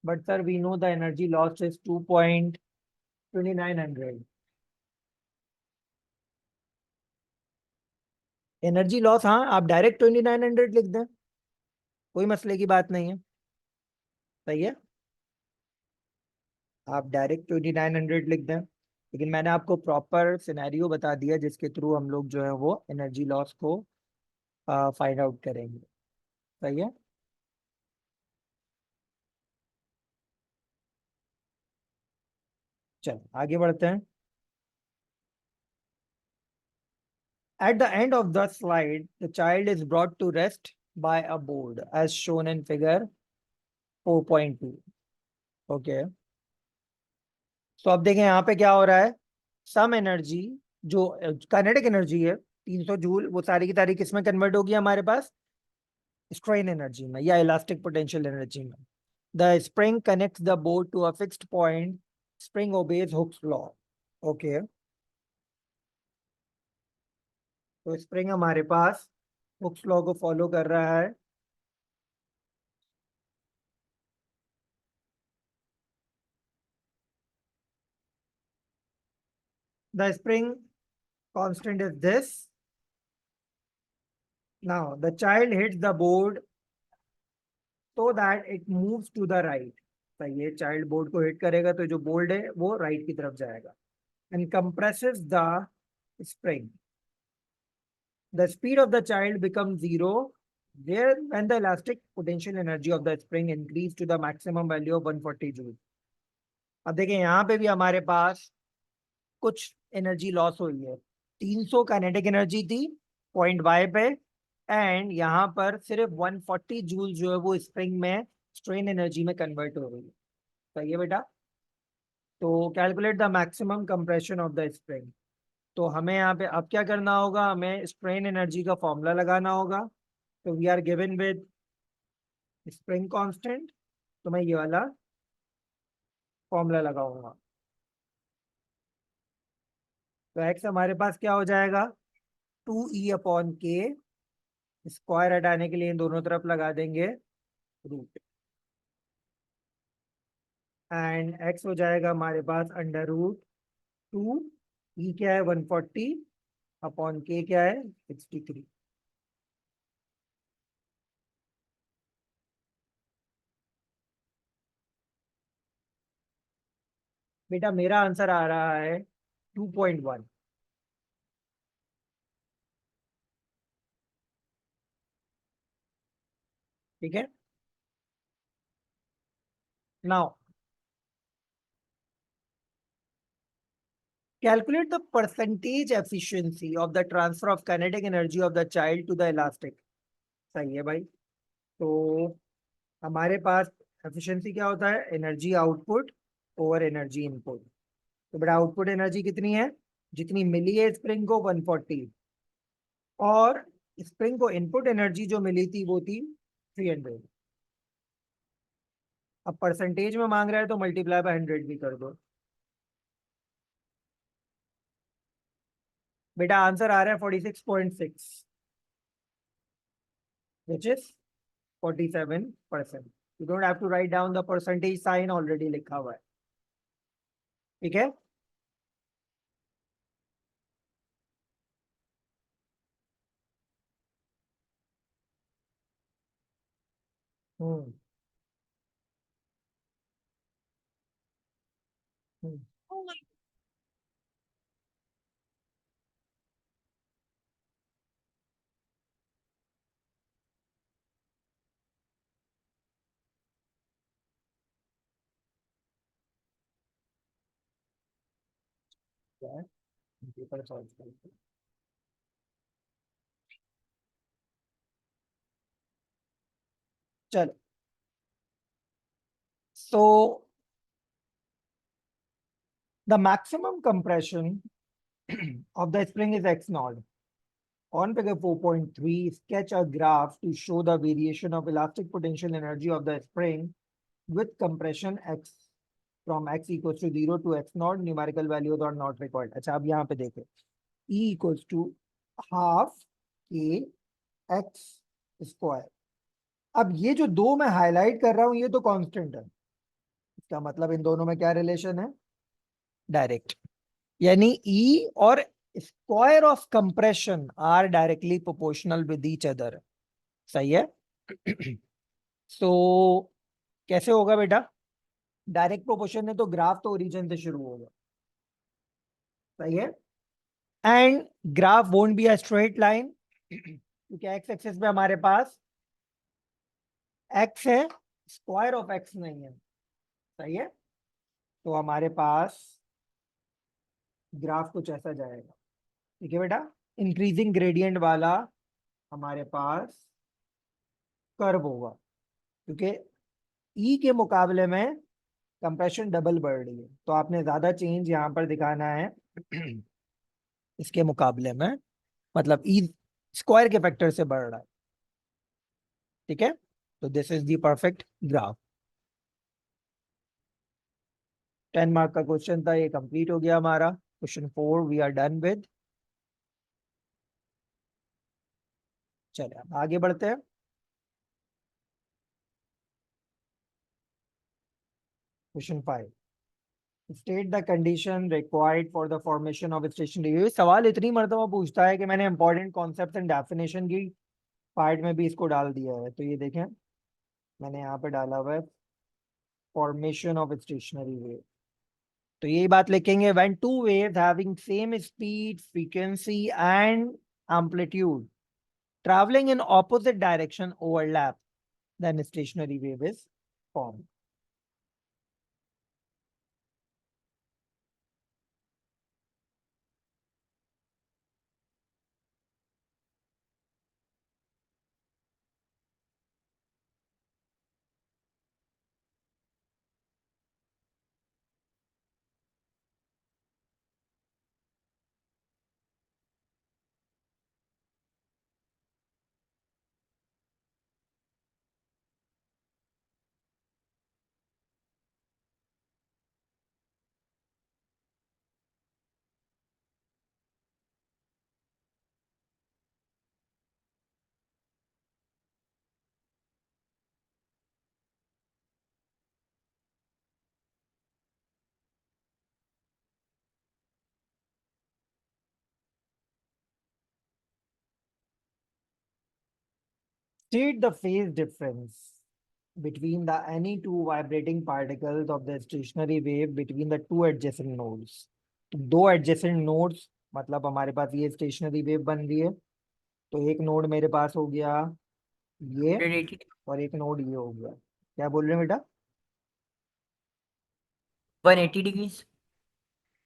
But sir, we know the energy lost is 2.2900. Energy loss, हाँ आप डायरेक्ट 2900 लिख दें, कोई मसले की बात नहीं है। सही है, आप डायरेक्ट 2900 लिख दें, लेकिन मैंने आपको प्रॉपर सिनेरियो बता दिया जिसके थ्रू हम लोग जो है वो एनर्जी लॉस को फाइंड आउट करेंगे। सही है। चलो आगे बढ़ते हैं। At the end of the slide, the child is brought to rest by a board as shown in figure 4.2. Okay. So अब देखें यहाँ पे क्या हो रहा है। सम एनर्जी जो काइनेटिक एनर्जी है 300 जूल, वो सारी की सारी किस में कन्वर्ट होगी हमारे पास? स्ट्रेन एनर्जी में या इलास्टिक पोटेंशियल एनर्जी में। The spring connects the board to a fixed point, spring obeys Hooke's law. Okay, तो स्प्रिंग हमारे पास हुक्स लॉ को फॉलो कर रहा है। The spring constant is this. Now the child hits the board so that it moves to the right. सही है, child board को हिट करेगा तो जो बोर्ड है वो राइट की तरफ जाएगा। And compresses the spring. The speed of the child becomes zero where when the elastic potential energy of the spring increase to the maximum value of 140 joule. अब देखें यहाँ पे भी हमारे पास कुछ एनर्जी लॉस हुई है। 300 काइनेटिक एनर्जी थी पॉइंट वाई पे, एंड यहाँ पर सिर्फ 140 जूल जो है वो स्प्रिंग में स्ट्रेन एनर्जी में कन्वर्ट हो रही है। सही है बेटा। तो calculate the maximum compression of the spring. तो हमें यहाँ पे अब क्या करना होगा, हमें स्ट्रेन एनर्जी का फॉर्मूला लगाना होगा। तो we are given with spring constant, तो मैं ये वाला फॉर्मूला लगाऊंगा। तो एक्स हमारे पास क्या हो जाएगा, 2E/K, स्क्वायर हटाने के लिए इन दोनों तरफ लगा देंगे रूट, एंड एक्स हो जाएगा हमारे पास √2। ई क्या है 140/K क्या है 63। बेटा मेरा आंसर आ रहा है 2.1। ठीक है। Now calculate the percentage efficiency of the transfer of kinetic energy of the child to the elastic। सही है भाई। तो हमारे पास एफिशिएंसी क्या होता है, energy output over energy input. तो बेटा आउटपुट एनर्जी कितनी है, जितनी मिली है स्प्रिंग को 140, और स्प्रिंग को इनपुट एनर्जी जो मिली थी वो थी 300। अब परसेंटेज में मांग रहा है तो मल्टीप्लाई बाय 100 भी कर दो। बेटा आंसर आ रहा है 46.6, which is 47%। You don't have to write down the percentage sign, already लिखा हुआ है। ठीक है। हम्म हम्म, क्या है? पेपर सॉल्व करते हैं। चलो, so the maximum compression of the spring is x naught. On figure 4.3, sketch a graph to show the variation of elastic potential energy of the spring with compression x from x equals to 0 to x naught. Numerical values are not required. अच्छा, अब यहाँ पे देखें, E equals to half k x square. अब ये जो दो मैं हाईलाइट कर रहा हूं ये तो कांस्टेंट है, इसका मतलब इन दोनों में क्या रिलेशन है? डायरेक्ट, यानी E और square of compression are directly proportional with each other. सही है? सो कैसे होगा बेटा? डायरेक्ट प्रोपोर्शन है तो ग्राफ तो ओरिजिन से शुरू होगा. सही है? And graph won't be a straight line क्योंकि एक्स एक्सिस पे हमारे पास एक्स है, स्क्वायर ऑफ एक्स नहीं है. सही है? तो हमारे पास ग्राफ कुछ ऐसा जाएगा. ठीक है बेटा? इंक्रीजिंग ग्रेडियंट वाला हमारे पास कर्व होगा क्योंकि ई के मुकाबले में कंप्रेशन डबल बढ़ रही है, तो आपने ज्यादा चेंज यहां पर दिखाना है इसके मुकाबले में, मतलब ई स्क्वायर के फैक्टर से बढ़ रहा है. ठीक है? तो this is the perfect graph. 10 mark का क्वेश्चन था, ये कंप्लीट हो गया हमारा. Question 4 we are done with. चलिए अब आगे बढ़ते हैं. Question 5, state the condition required for the formation of stationary wave. सवाल इतनी मर्तबा पूछता है कि मैंने इंपॉर्टेंट कॉन्सेप्ट एंड डेफिनेशन की पार्ट में भी इसको डाल दिया है. तो ये देखें, मैंने यहाँ पे डाला हुआ है फॉर्मेशन ऑफ स्टेशनरी वेव. तो यही बात लिखेंगे, when two waves having same speed, frequency and amplitude traveling in opposite direction overlap, then stationary wave is formed. State the phase difference between the any two vibrating particles of the stationary wave between the two adjacent nodes. दो adjacent nodes मतलब हमारे पास ये stationary wave बन रही है, तो एक node मेरे पास हो गया ये 180 और एक नोड ये हो गया. क्या बोल रहे हैं बेटा? 180 डिग्रीज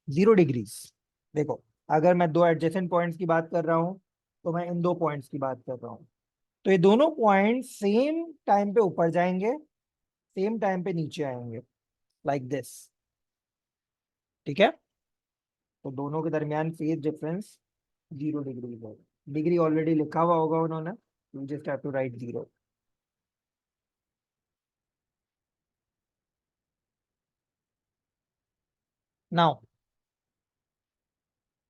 0 डिग्रीज. देखो, अगर मैं दो एडजेसेंट पॉइंट्स की बात कर रहा हूं तो मैं इन दो पॉइंट्स की बात कर रहा हूं, तो ये दोनों पॉइंट सेम टाइम पे ऊपर जाएंगे, सेम टाइम पे नीचे आएंगे, लाइक दिस. ठीक है? तो दोनों के दरमियान फेज डिफरेंस 0 डिग्री है. डिग्री ऑलरेडी लिखा हुआ होगा उन्होंने, you just have to write 0. Now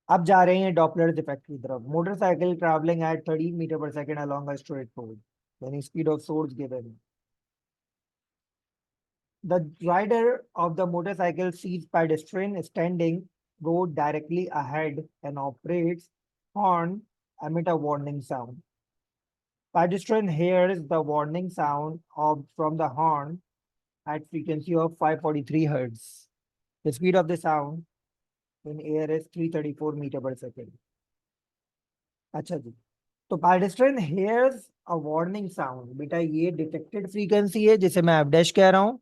अब जा रहे हैं डॉपलर इफेक्ट की तरफ. Motorcycle travelling at 30 metre per second along a straight road, यानी speed of source given. The rider of the motorcycle sees pedestrian standing road directly ahead and operates horn emit a warning sound. Pedestrian hears the warning sound from the horn at frequency of 543 hertz. The speed of the sound in air is 334 meter per second. अच्छा जी, तो pedestrian hears a warning sound. बेटा ये detected frequency है जिसे मैं f dash कह रहा हूँ.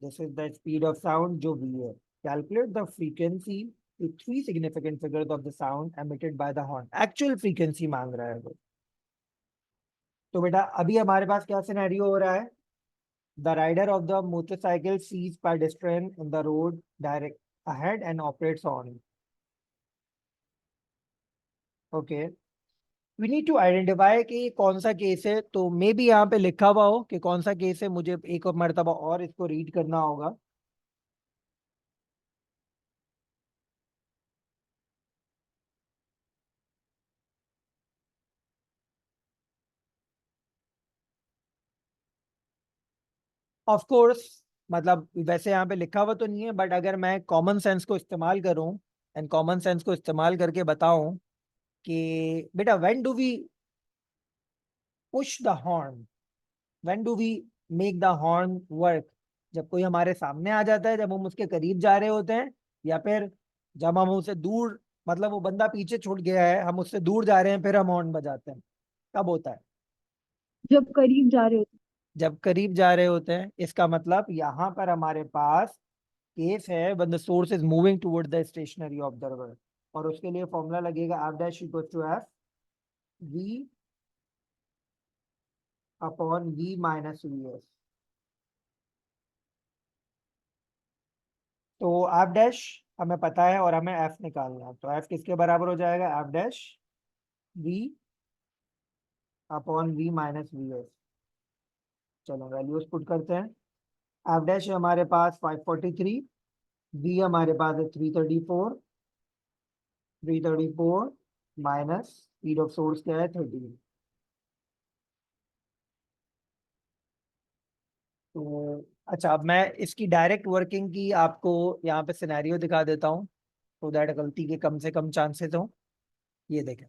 This is the speed of sound जो v है. Calculate the frequency to 3 significant figures of the sound emitted by the horn. Actual frequency मांग रहा है वो. तो बेटा अभी हमारे पास क्या सिनेरियो हो रहा है? The rider of the motorcycle sees pedestrian in the road direct ahead and operates on. Okay. We need to identify कि कौन सा केस है. तो मे बी यहाँ पे लिखा हुआ हो कि कौन सा केस है. मुझे एक और मर्तबा और इसको रीड करना होगा. ऑफ कोर्स मतलब वैसे यहाँ पे लिखा हुआ तो नहीं है, बट अगर मैं कॉमन सेंस को इस्तेमाल करूं एंड कॉमन सेंस को इस्तेमाल करके बताऊं कि बेटा when do we push the horn, when do we make the horn work? जब कोई हमारे सामने आ जाता है, जब हम उसके करीब जा रहे होते हैं, या फिर जब हम उससे दूर, मतलब वो बंदा पीछे छूट गया है, हम उससे दूर जा रहे हैं, फिर हम हॉर्न बजाते हैं. कब होता है? जब करीब जा रहे होते जब करीब जा रहे होते हैं. इसका मतलब यहाँ पर हमारे पास केस है when the source is moving toward the stationary observer, और उसके लिए फॉर्मूला लगेगा f dash equals to f v upon v minus vs. तो f dash हमें पता है और हमें f निकालना है. तो f किसके बराबर हो जाएगा? f dash v upon v minus vs. चलो वैल्यूज पुट करते हैं. f dash है हमारे पास 543, v हमारे पास है 334 माइनस स्पीड ऑफ सोर्स क्या है? 13. तो अच्छा, अब मैं इसकी डायरेक्ट वर्किंग की आपको यहाँ पे सिनेरियो दिखा देता हूँ, तो दैट गलती के कम से कम चांसेस हो. ये देखें,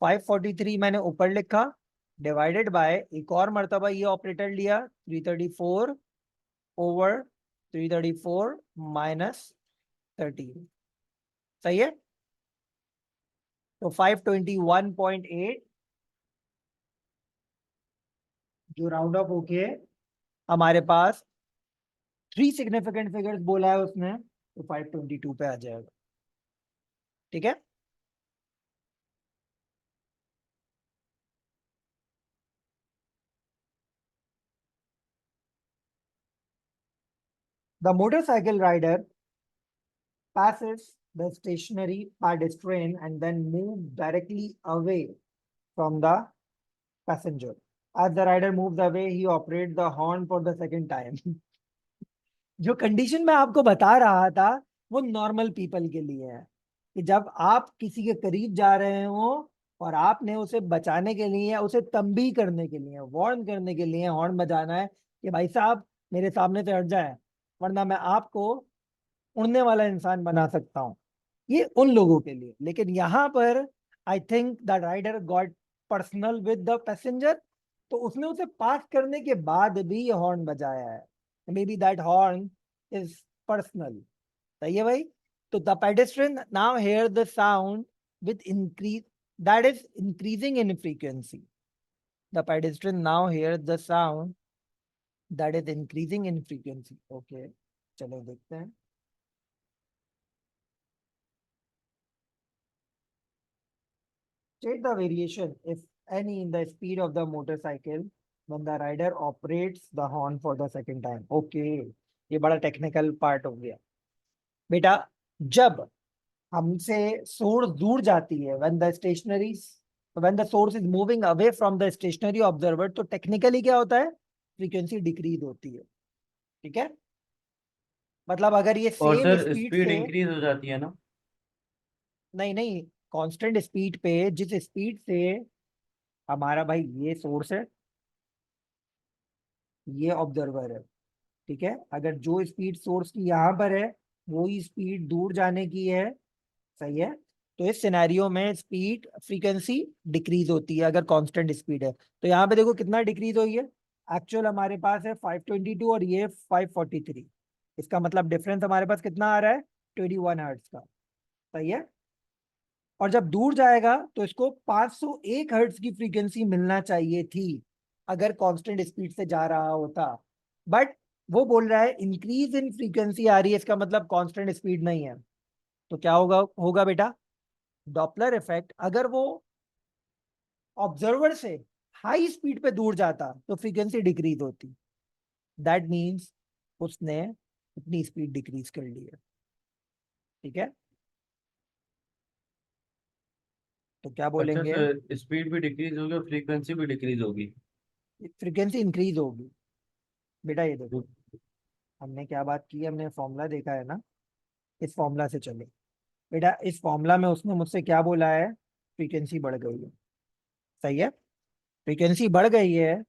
543 मैंने ऊपर लिखा, डिवाइडेड बाय एक और मर्तबा ये ऑपरेटर लिया 334 ओवर 334 माइनस 13. सही है. तो 521.8 जो राउंड ऑफ होके हमारे पास 3 सिग्निफिकेंट फिगर्स बोला है उसने, तो 522 पे आ जाएगा. ठीक है. The motorcycle rider passes the stationary pedestrian and then moves directly away from the passenger. As the rider moves away, he operates the horn for the second time. जो कंडीशन मैं आपको बता रहा था वो नॉर्मल पीपल के लिए है कि जब आप किसी के करीब जा रहे हो और आपने उसे बचाने के लिए, उसे तंबी करने के लिए, वार्न करने के लिए हॉर्न बजाना है कि भाई साहब मेरे सामने से हट जाए, वरना मैं आपको उड़ने वाला इंसान बना सकता हूँ. ये उन लोगों के लिए. लेकिन यहाँ पर I think the rider got personal with the passenger, तो उसने उसे पास करने के बाद भी ये हॉर्न बजाया है. May be that horn is personal. सही है भाई. तो the pedestrian now here the sound with increase, that is increasing in frequency. The pedestrian now here the sound that is increasing in frequency. Okay, चलो देखते हैं. State the variation, if any, in the speed of the motorcycle when the rider operates the horn for the second time. Okay, ये बड़ा technical part हो गया. बेटा जब हमसे सोर्स दूर जाती है, when the source is moving away from the stationary observer, तो टेक्निकली क्या होता है? फ्रीक्वेंसी डिक्रीज होती है. ठीक है. मतलब अगर ये और सेम सर स्पीड स्पीड से, इंक्रीज हो जाती है ना? नहीं कांस्टेंट स्पीड पे, जिस स्पीड से हमारा भाई ये सोर्स है, ये ऑब्जर्वर है. ठीक है. अगर जो स्पीड सोर्स की यहाँ पर है वो ही स्पीड दूर जाने की है. सही है. तो इस सिनेरियो में स्पीड फ्रीक्वेंसी डिक्रीज होती है अगर कांस्टेंट स्पीड है। तो यहाँ पे देखो कितना डिक्रीज हुई है, एक्चुअल हमारे पास है 522 और ये 543। इसका मतलब डिफरेंस हमारे पास कितना आ रहा है, 21 हर्ट्ज का। सही है। और जब दूर जाएगा तो इसको 501 हर्ट्ज की फ्रीक्वेंसी मिलना चाहिए थी अगर कांस्टेंट स्पीड से जा रहा होता, बट वो बोल रहा है इंक्रीज इन फ्रीक्वेंसी आ रही है, इसका मतलब कांस्टेंट स्पीड नहीं है। तो क्या होगा होगा बेटा, डॉपलर इफेक्ट अगर वो ऑब्जर्वर से हाई स्पीड पे दूर जाता तो फ्रीक्वेंसी डिक्रीज होती। दैट मीन्स उसने अपनी स्पीड डिक्रीज कर ली है। ठीक है, तो क्या अच्छा बोलेंगे, सर, स्पीड भी डिक्रीज होगी और फ्रीक्वेंसी भी डिक्रीज होगी। फ्रीक्वेंसी इंक्रीज होगी। बेटा ये देखो, हमने क्या बात की, हमने फॉर्मूला देखा है ना, इस फॉर्मूला से चले। बेटा इस फॉर्मूला में उसने मुझसे क्या बोला है, फ्रीक्वेंसी बढ़ गई है। सही है, फ्रीक्वेंसी बढ़ गई है,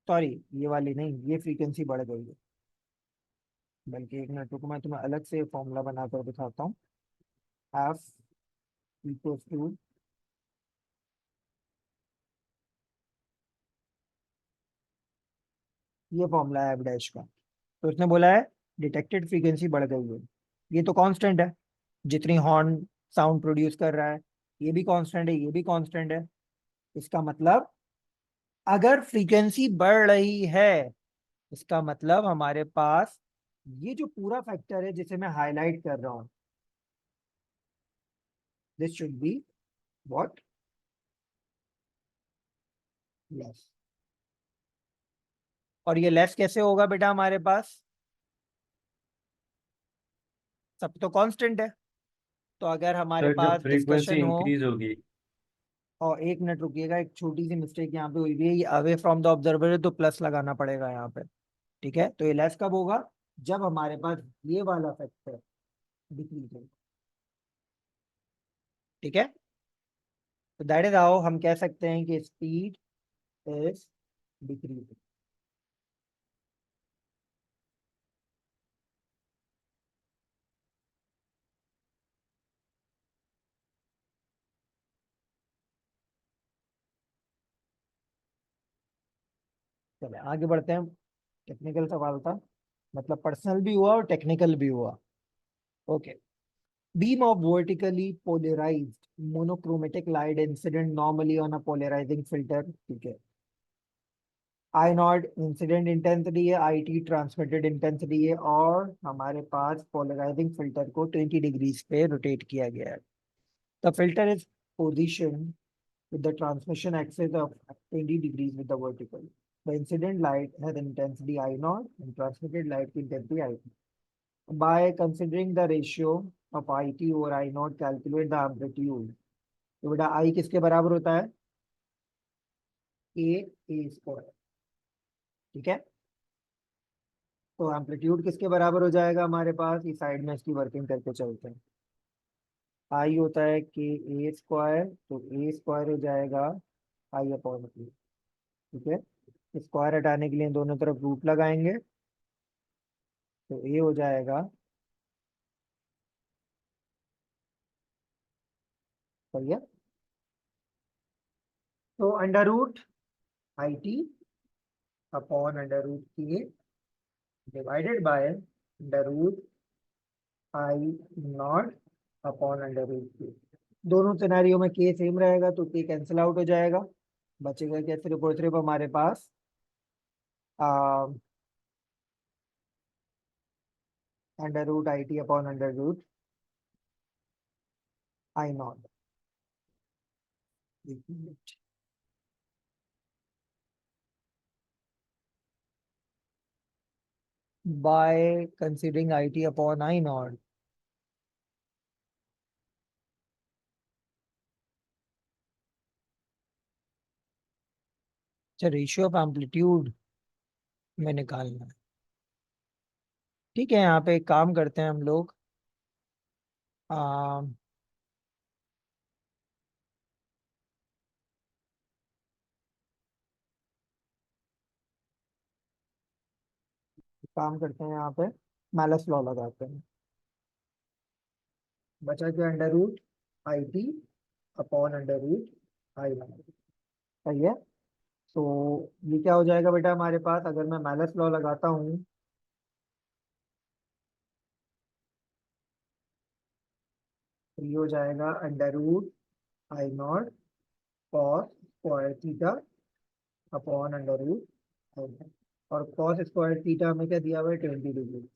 सॉरी ये वाली नहीं, ये फ्रीक्वेंसी बढ़ गई है। बल्कि एक मिनट रुको, मैं तुम्हें अलग से फॉर्मूला बनाकर दिखाता हूँ। एफ इक्वल्स टू, ये फॉर्मूला है एफ डैश का। तो उसने बोला है डिटेक्टेड फ्रीक्वेंसी बढ़ गई है, ये तो कांस्टेंट है, जितनी हॉर्न साउंड प्रोड्यूस कर रहा है ये भी कांस्टेंट है, ये भी कांस्टेंट है। इसका मतलब अगर फ्रीक्वेंसी बढ़ रही है, इसका मतलब हमारे पास ये जो पूरा फैक्टर है जिसे मैं हाईलाइट कर रहा हूं, this should be what, less. और ये लेस कैसे होगा बेटा हमारे पास, सब तो कांस्टेंट है। तो अगर हमारे सर जब पास फ्रीक्वेंसी डिस्कशन हो, इंक्रीज होगी। और एक मिनट रुकिएगा, एक छोटी सी मिस्टेक यहाँ पे हुई भी है, ये अवे फ्रॉम द ऑब्जर्वर है तो प्लस लगाना पड़ेगा यहाँ पे। ठीक है, तो ये लेस कब होगा, जब हमारे पास ये वाला फैक्टर डिक्रीज होगा। ठीक है, तो दैट इज हाउ हम कह सकते हैं कि स्पीड इज डिक्रीजिंग। चले आगे बढ़ते हैं, टेक्निकल सवाल था, मतलब पर्सनल भी हुआ और टेक्निकल भी हुआ। Okay, beam of vertically polarized monochromatic light incident normally on a polarizing filter। ठीक है, आई नॉट इंसिडेंट इंटेंसिटी है, आई टी ट्रांसमिटेड इंटेंसिटी है, और हमारे पास पोलराइजिंग फिल्टर को 20 डिग्रीज पे रोटेट किया गया है। The filter is position with the transmission axis of 20 degrees with the vertical. The incident light has an intensity I naught and transmitted light की intensity I T. By considering the ratio of IT over I naught, calculate the amplitude. तो बेटा I किसके बराबर होता है, A square. ठीक है, तो एम्पलीट्यूड किसके बराबर हो जाएगा हमारे पास, इस साइड में इसकी वर्किंग करके चलते हैं। आई होता है के ए स्क्वायर, तो ए स्क्वायर हो जाएगा आई अपॉन टी। ठीक है, स्क्वायर हटाने के लिए दोनों तरफ रूट लगाएंगे, तो ए हो जाएगा, सही है। तो under root I T upon under root K divided by under root I naught upon under root K. दोनों सिनेरियो में के सेम रहेगा तो के कैंसिल आउट हो जाएगा, बचेगा क्या, सिर्फ और सिर्फ हमारे पास under root I T upon under root I naught. by considering IT upon I naught। अच्छा, रेशियो ऑफ एम्पलीट्यूड में निकालना है। ठीक है, यहाँ पे एक काम करते हैं हम लोग, आ, काम करते हैं यहाँ पे, मैलस लॉ लगाते हैं। बचा क्या, under root I T upon under root I naught. सही है। तो ये क्या हो जाएगा बेटा हमारे पास, अगर मैं मैलस लॉ लगाता हूँ, तो ये हो जाएगा under root I naught cos square theta upon under root I naught. और कॉस स्क्वायर थीटा में क्या दिया हुआ है, 20 डिग्री।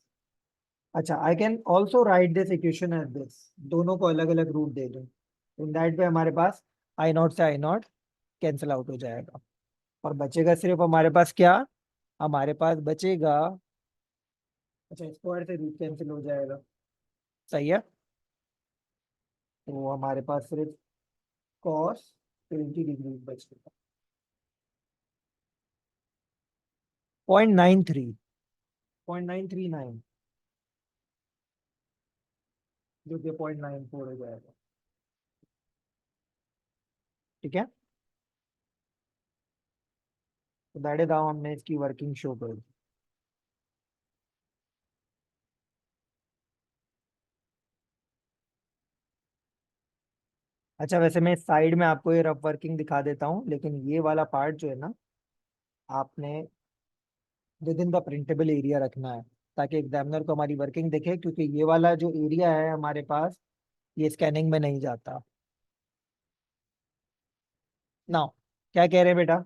अच्छा, I can also write this equation as this, दोनों को अलग अलग रूट दे दूं। इन दैट पे हमारे पास आई नॉट से आई नॉट कैंसिल आउट हो जाएगा, और बचेगा सिर्फ हमारे पास क्या, हमारे पास बचेगा, अच्छा स्क्वायर से रूट कैंसिल हो जाएगा। सही है। तो हमारे पास सिर्फ कॉस 20 डिग्री बचेगा। 0.93, 0.939, जो कि 0.94 हो जाएगा। ठीक है। तो दैट इज हाउ हमने इसकी वर्किंग शो कर दी। अच्छा, वैसे मैं साइड में आपको ये रफ वर्किंग दिखा देता हूँ, लेकिन ये वाला पार्ट जो है ना, आपने with in the printable area रखना है, ताकि एग्जामिनर को हमारी वर्किंग दिखे, क्योंकि ये वाला जो एरिया है हमारे पास, ये स्कैनिंग में नहीं जाता। नाउ क्या कह रहे हैं बेटा,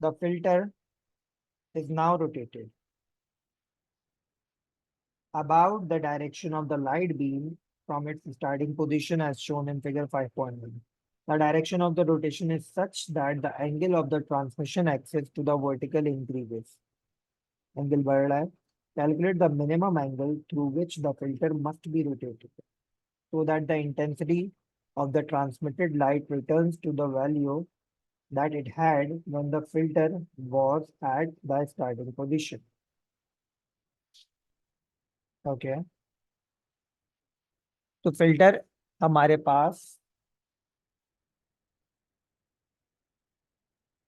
the filter is now rotated about the direction of the light beam from its starting position as shown in figure 5.1. The direction of the rotation is such that the angle of the transmission axis to the vertical increases. Angle बढ़ रहा है. Calculate the minimum angle through which the filter must be rotated so that the intensity of the transmitted light returns to the value that it had when the filter was at the starting position. Okay. तो filter हमारे पास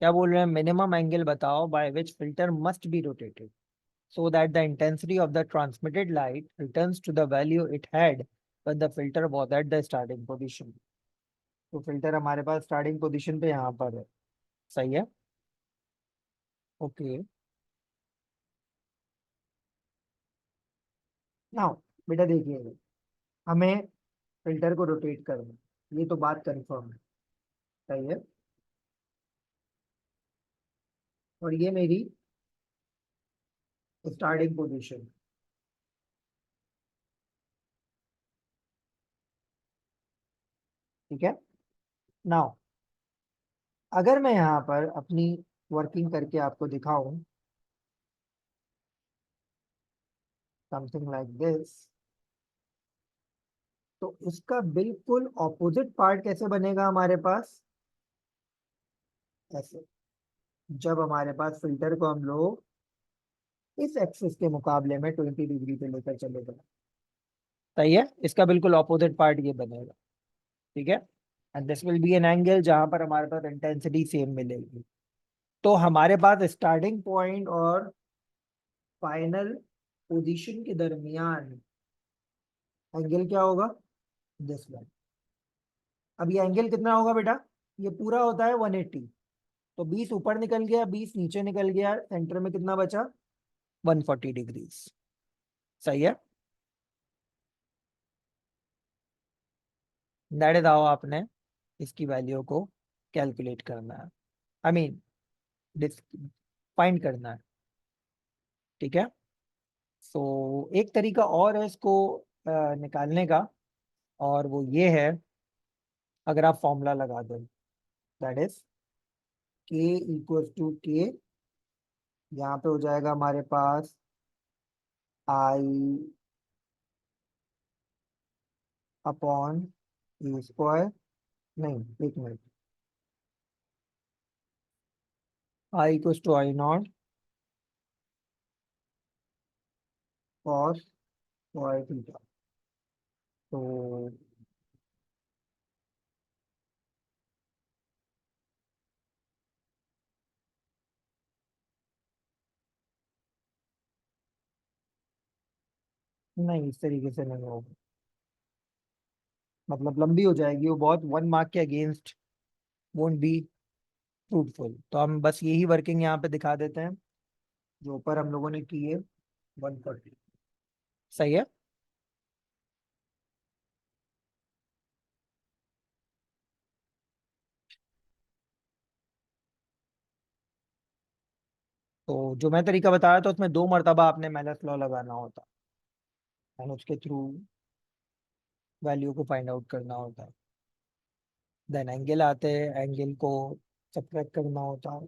क्या बोल रहे हैं, minimum angle बताओ by which filter must be rotated so that the intensity of the transmitted light returns to the value it had when the filter was at the starting position. तो filter हमारे पास starting position पे यहाँ पर है। सही है। Okay, now बेटा देखिए, हमें फिल्टर को रोटेट करना है, ये तो बात कंफर्म है। सही है। और ये मेरी स्टार्टिंग पोजीशन, ठीक है। नाउ अगर मैं यहाँ पर अपनी वर्किंग करके आपको दिखाऊं समथिंग लाइक दिस, तो इसका बिल्कुल ऑपोजिट पार्ट कैसे बनेगा हमारे पास, ऐसे। जब हमारे पास फिल्टर को हम लोग इस एक्सिस के मुकाबले में 20 डिग्री पे लेकर चले गए, सही है, इसका बिल्कुल ऑपोजिट पार्ट ये बनेगा। ठीक है। And this will be an angle जहां पर हमारे पास इंटेंसिटी सेम मिलेगी। तो हमारे पास स्टार्टिंग पॉइंट और फाइनल पोजीशन के दरमियान एंगल क्या होगा, दिस वन। अब ये एंगल कितना होगा बेटा, ये पूरा होता है 180, तो 20 ऊपर निकल गया, 20 नीचे निकल गया, सेंटर में कितना बचा, 140 डिग्रीज। सही है। दैट इज हाउ आपने इसकी वैल्यू को कैलकुलेट करना है, आई मीन फाइंड करना है। ठीक है। सो एक तरीका और है इसको निकालने का, और वो ये है, अगर आप फॉर्मूला लगा दें, दैट इज के इक्वल टू के, यहाँ पे हो जाएगा हमारे पास आई अपॉन ए स्क्वायर, नहीं एक minute, I equal to I naught cos square theta. तो नहीं, इस तरीके से नहीं होगा। मतलब लंबी हो जाएगी वो बहुत, 1 मार्क के अगेंस्ट वोंट बी फ्रूटफुल। तो हम बस यही वर्किंग यहाँ पे दिखा देते हैं जो ऊपर हम लोगों ने की है 140। सही है। तो जो मैं तरीका बताया था उसमें 2 मरतबा आपने मेलस लॉ लगाना होता एंड उसके थ्रू वैल्यू को फाइंड आउट करना होता है। देन एंगल आते हैं, एंगल को सब्ट्रैक्ट करना होता है।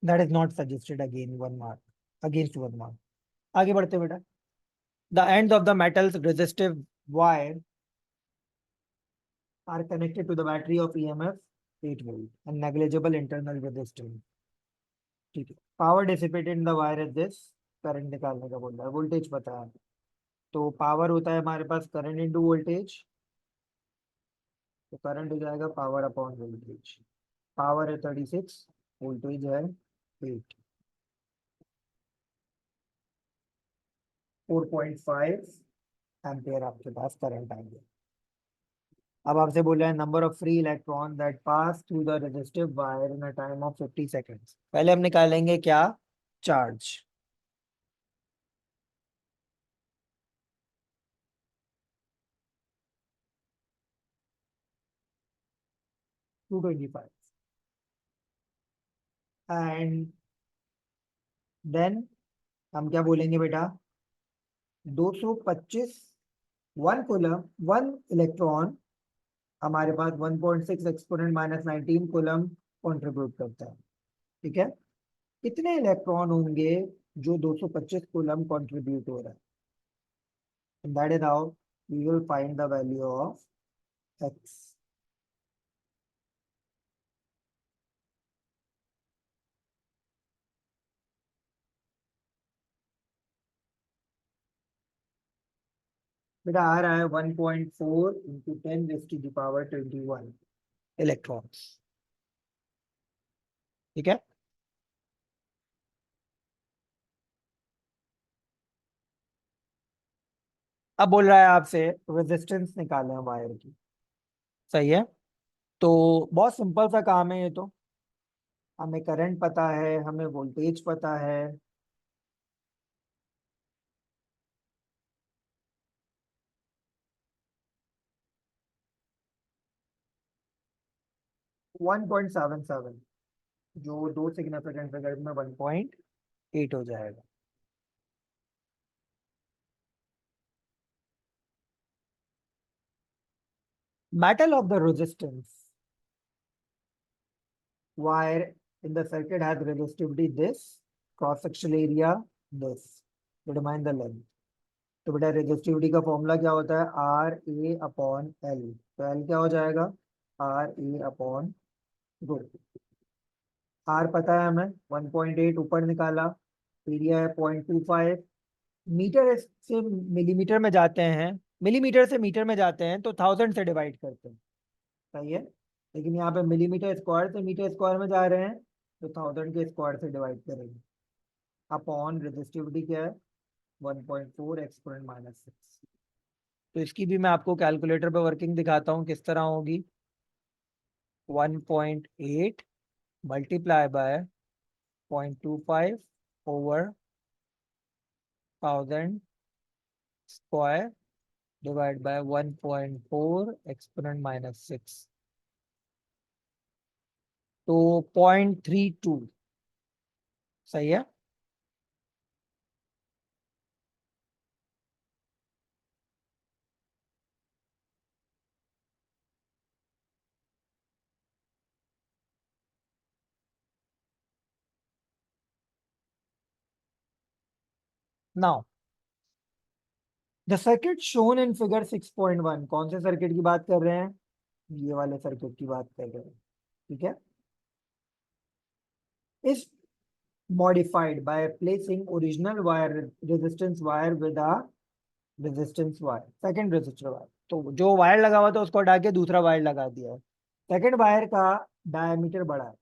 That is not suggested again 1 mark, against 1 mark. आगे बढ़ते हैं बेटा। The ends of the metals resistive wire are connected to the battery of EMF 8 volt and negligible internal resistance। ठीक है। Power dissipated in the wire is this, current निकालने का बोल रहा है, वोल्टेज पता है। तो पावर होता है हमारे पास करंट इनटू वोल्टेज, तो करंट हो जाएगा पावर अपॉन वोल्टेज। पावर है 36, वोल्टेज है 8, 4.5 एम्पियर आपके पास करंट आएंगे। अब आपसे बोल रहा है number of free electron that pass through the resistive wire in a time of 50 seconds. पहले हम निकालेंगे क्या, चार्ज। टू 25 एंड देन हम क्या बोलेंगे बेटा, 225 1 कूलम 1 इलेक्ट्रॉन हमारे पास 1.6 एक्सपोनेंट माइनस 19 कूलम कंट्रीब्यूट करता है। ठीक है। कितने इलेक्ट्रॉन होंगे जो 225 कूलम कंट्रीब्यूट हो रहा है, that is how we will find the value of X. बेटा आ रहा है 1.4 इंटू 10⁻21 इलेक्ट्रॉन्स। ठीक है। अब बोल रहा है आपसे रेजिस्टेंस निकालें वायर की। सही है। तो बहुत सिंपल सा काम है ये तो, हमें करंट पता है, हमें वोल्टेज पता है, वन पॉइंट सेवन सेवन, जो दो सिग्निफिकेंट फिगर में 1.8 हो जाएगा। Metal of the resistance wire in the circuit has resistivity this, cross sectional area this, determine the length। तो बेटा रेजिस्टिविटी का फॉर्मूला क्या होता है, आर ए अपॉन एल। तो एल क्या हो जाएगा, R A upon rho. R पता है हमें 1.8, ऊपर निकाला, एरिया है 0.25। मीटर से मिलीमीटर में जाते हैं, मिलीमीटर से मीटर में जाते हैं तो 1000 से डिवाइड करते हैं। सही है। लेकिन यहाँ पे मिलीमीटर स्क्वायर से मीटर स्क्वायर में जा रहे हैं तो 1000 के स्क्वायर से डिवाइड करेंगे। अपॉन रेजिस्टिविटी क्या है 1.4 एक्सपोनेंट माइनस 6। तो इसकी भी मैं आपको कैलकुलेटर पे वर्किंग दिखाता हूँ किस तरह होगी। 1.8 multiply by 0.25 over 1000 square divide by 1.4 exponent minus 6, तो 0.32। सही है। Now the circuit shown in figure 6.1, कौन से सर्किट की बात कर रहे हैं, ये वाले सर्किट की बात कर रहे हैं। ठीक है। इस modified by placing original wire resistance wire with a resistance wire, second resistor wire। तो जो वायर लगा हुआ था उसको हटा के दूसरा वायर लगा दिया है। सेकंड वायर का डायमीटर बड़ा है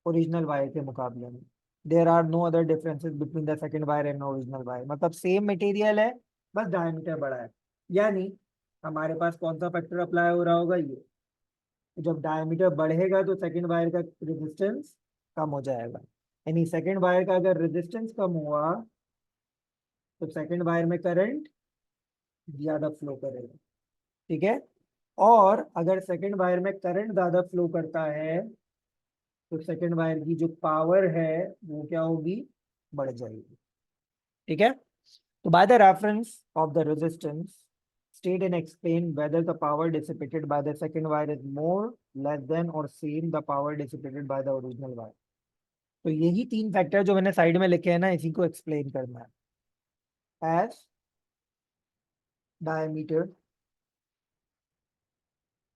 ओरिजिनल वायर के मुकाबले में। There are no other differences between the second wire and original wire, मतलब सेम मटेरियल है, बस डायमीटर बड़ा है। यानी हमारे पास कौन सा फैक्टर अप्लाई हो रहा होगा, ये। तो जब डायमीटर बढ़ेगा तो सेकंड वायर का रेजिस्टेंस कम हो जाएगा, यानी सेकंड वायर का अगर रेजिस्टेंस कम हुआ तो सेकंड वायर में करंट ज्यादा फ्लो करेगा, ठीक है। और अगर सेकंड वायर में करंट ज्यादा फ्लो करता है तो सेकंड वायर की जो पावर है वो क्या होगी, बढ़ जाएगी, ठीक है। तो by the reference of the resistance state and explain whether the power dissipated by the second wire is more, less than or same the power dissipated by the original wire। तो यही तीन फैक्टर जो मैंने side में लिखे हैं ना, इसी को एक्सप्लेन करना है। as diameter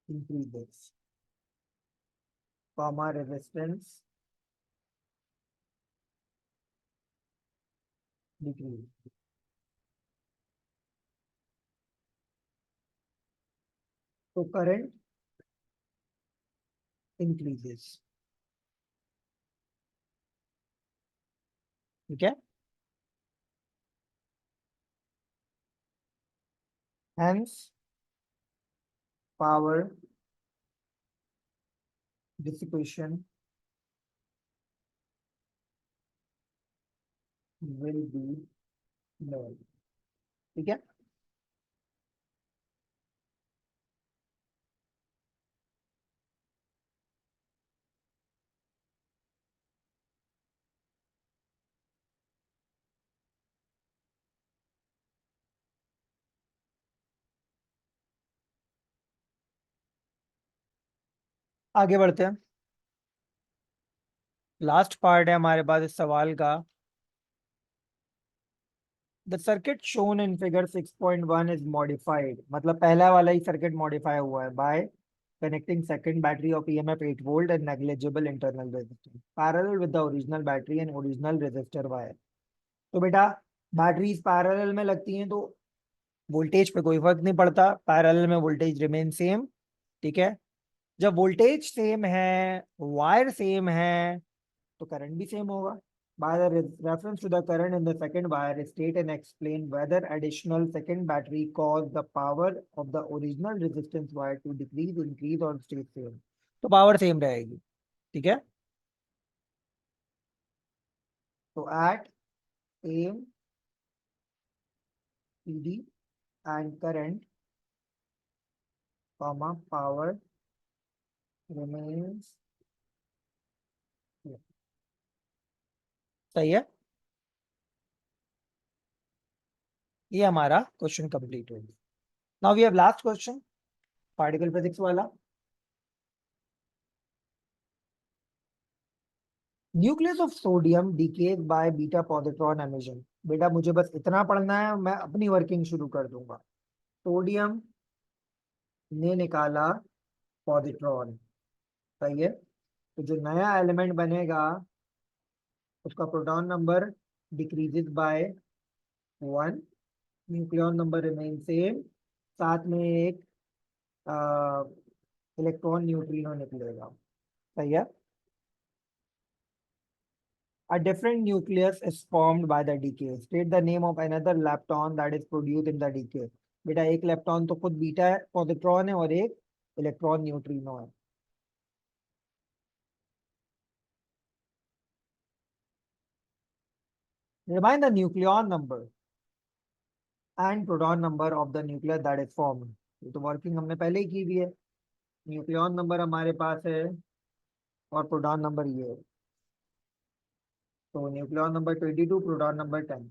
increases, comma resistance decreases। तो करंट इंक्रीजेस, ठीक है। hence power dissipation will be null, ठीक है। आगे बढ़ते हैं, लास्ट पार्ट है हमारे पास इस सवाल का। The circuit shown in figure 6.1 is modified, मतलब पहला वाला ही सर्किट मॉडिफाई हुआ है by connecting second battery of EMF 8 volt and negligible internal resistance parallel with the original battery and original resistor wire. तो बेटा बैटरीज पैरेलल में लगती हैं तो वोल्टेज पे कोई फर्क नहीं पड़ता, पैरेलल में वोल्टेज रिमेन सेम, ठीक है। जब वोल्टेज सेम है, वायर सेम है, तो करंट भी सेम होगा। By the reference to the current in the second wire, state and explain whether additional second battery caused the power of the original resistance wire to decrease, increase or stay same। तो power same रहेगी, ठीक है। तो at same PD and current, comma power remains same। सही है, ये हमारा question complete हो गया। Now we have last question, particle physics वाला। Nucleus of sodium decays by beta positron emission. बेटा मुझे बस इतना पढ़ना है, मैं अपनी वर्किंग शुरू कर दूंगा। सोडियम ने निकाला पॉजिट्रॉन, सही है। तो जो नया एलिमेंट बनेगा उसका proton number decreases by 1, nucleon number remain same, साथ में एक इलेक्ट्रॉन न्यूट्रिनो निकलेगा, सही है। A different nucleus is formed by the decay. State the name of another lepton that is produced in the decay। बेटा एक लेप्टॉन तो खुद बीटा है, पॉजिट्रॉन है, और एक इलेक्ट्रॉन न्यूट्रिनो है। Remind the nucleon number and proton number of the nucleus that is formed। ये तो वर्किंग हमने पहले ही की हुई है। न्यूक्लियॉन नंबर हमारे पास है और प्रोटॉन नंबर ये है। तो न्यूक्लियॉन नंबर 22, प्रोटॉन नंबर 10,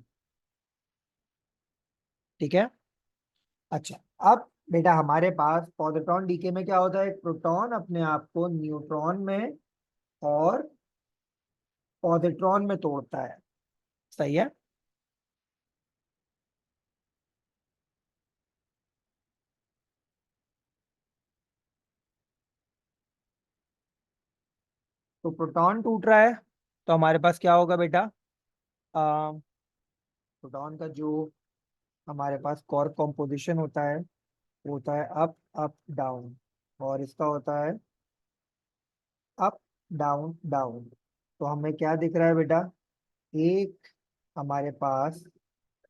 ठीक है। अच्छा, अब बेटा हमारे पास पॉजिट्रॉन डीके में क्या होता है, प्रोटॉन अपने आप को न्यूट्रॉन में और पॉजिट्रॉन में तोड़ता है, सही है। तो प्रोटॉन टूट रहा है तो हमारे पास क्या होगा बेटा, प्रोटॉन का जो हमारे पास कॉर्क कॉम्पोजिशन होता है वो होता है अप अप डाउन, और इसका होता है अप डाउन डाउन। तो हमें क्या दिख रहा है बेटा, एक हमारे पास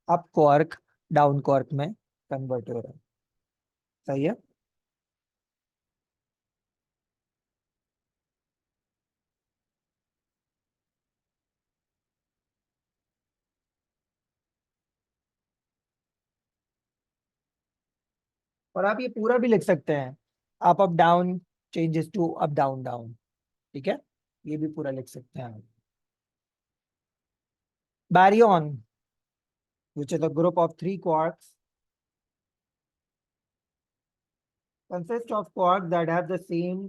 अप क्वार्क डाउन क्वार्क में कन्वर्ट हो रहा है, सही है। और आप ये पूरा भी लिख सकते हैं, up up down changes to up down down, ठीक है, ये भी पूरा लिख सकते हैं आप। Baryon, which is a group of 3 quarks, consists of quarks that have the same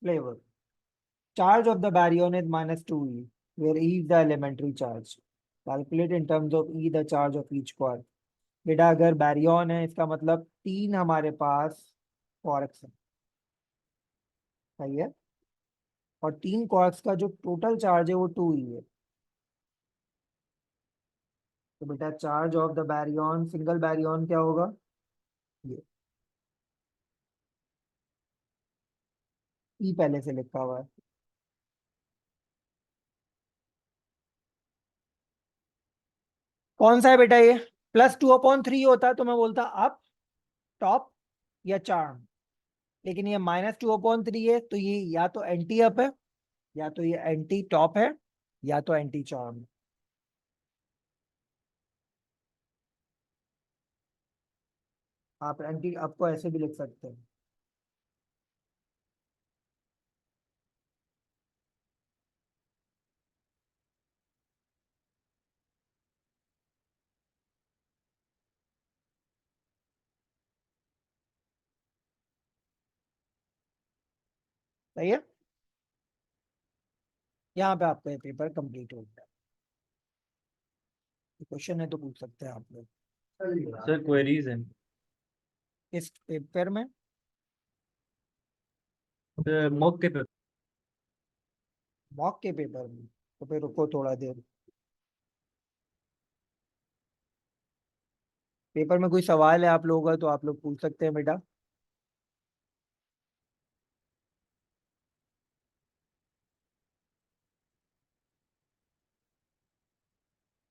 flavor. Charge of the baryon is -2e, where E is the elementary charge. Calculate in terms of E the charge of each quark. बेटा अगर baryon है इसका मतलब 3 हमारे पास quarks है, सही है, और 3 quarks का जो टोटल चार्ज है वो 2e है। तो बेटा charge of the baryon, single baryon क्या होगा, ये E पहले से लिखा हुआ है। कौन सा है बेटा ये, +2/3 होता तो मैं बोलता अप, टॉप या चार्म, लेकिन ये -2/3 है तो ये या तो एंटी अप है, या तो ये एंटी टॉप है, या तो एंटी चार्म। आप एंटी अप को ऐसे भी लिख सकते हैं। सही है, यहाँ पे आपका ये पेपर कंप्लीट हो गया। क्वेश्चन है तो पूछ सकते हैं आप लोग सर क्वेरीज हैं। इस पेपर में। मॉक के पेपर। मॉक के पेपर में तो फिर रुको थोड़ा देर। पेपर में कोई सवाल है आप लोगों का तो आप लोग पूछ सकते हैं बेटा।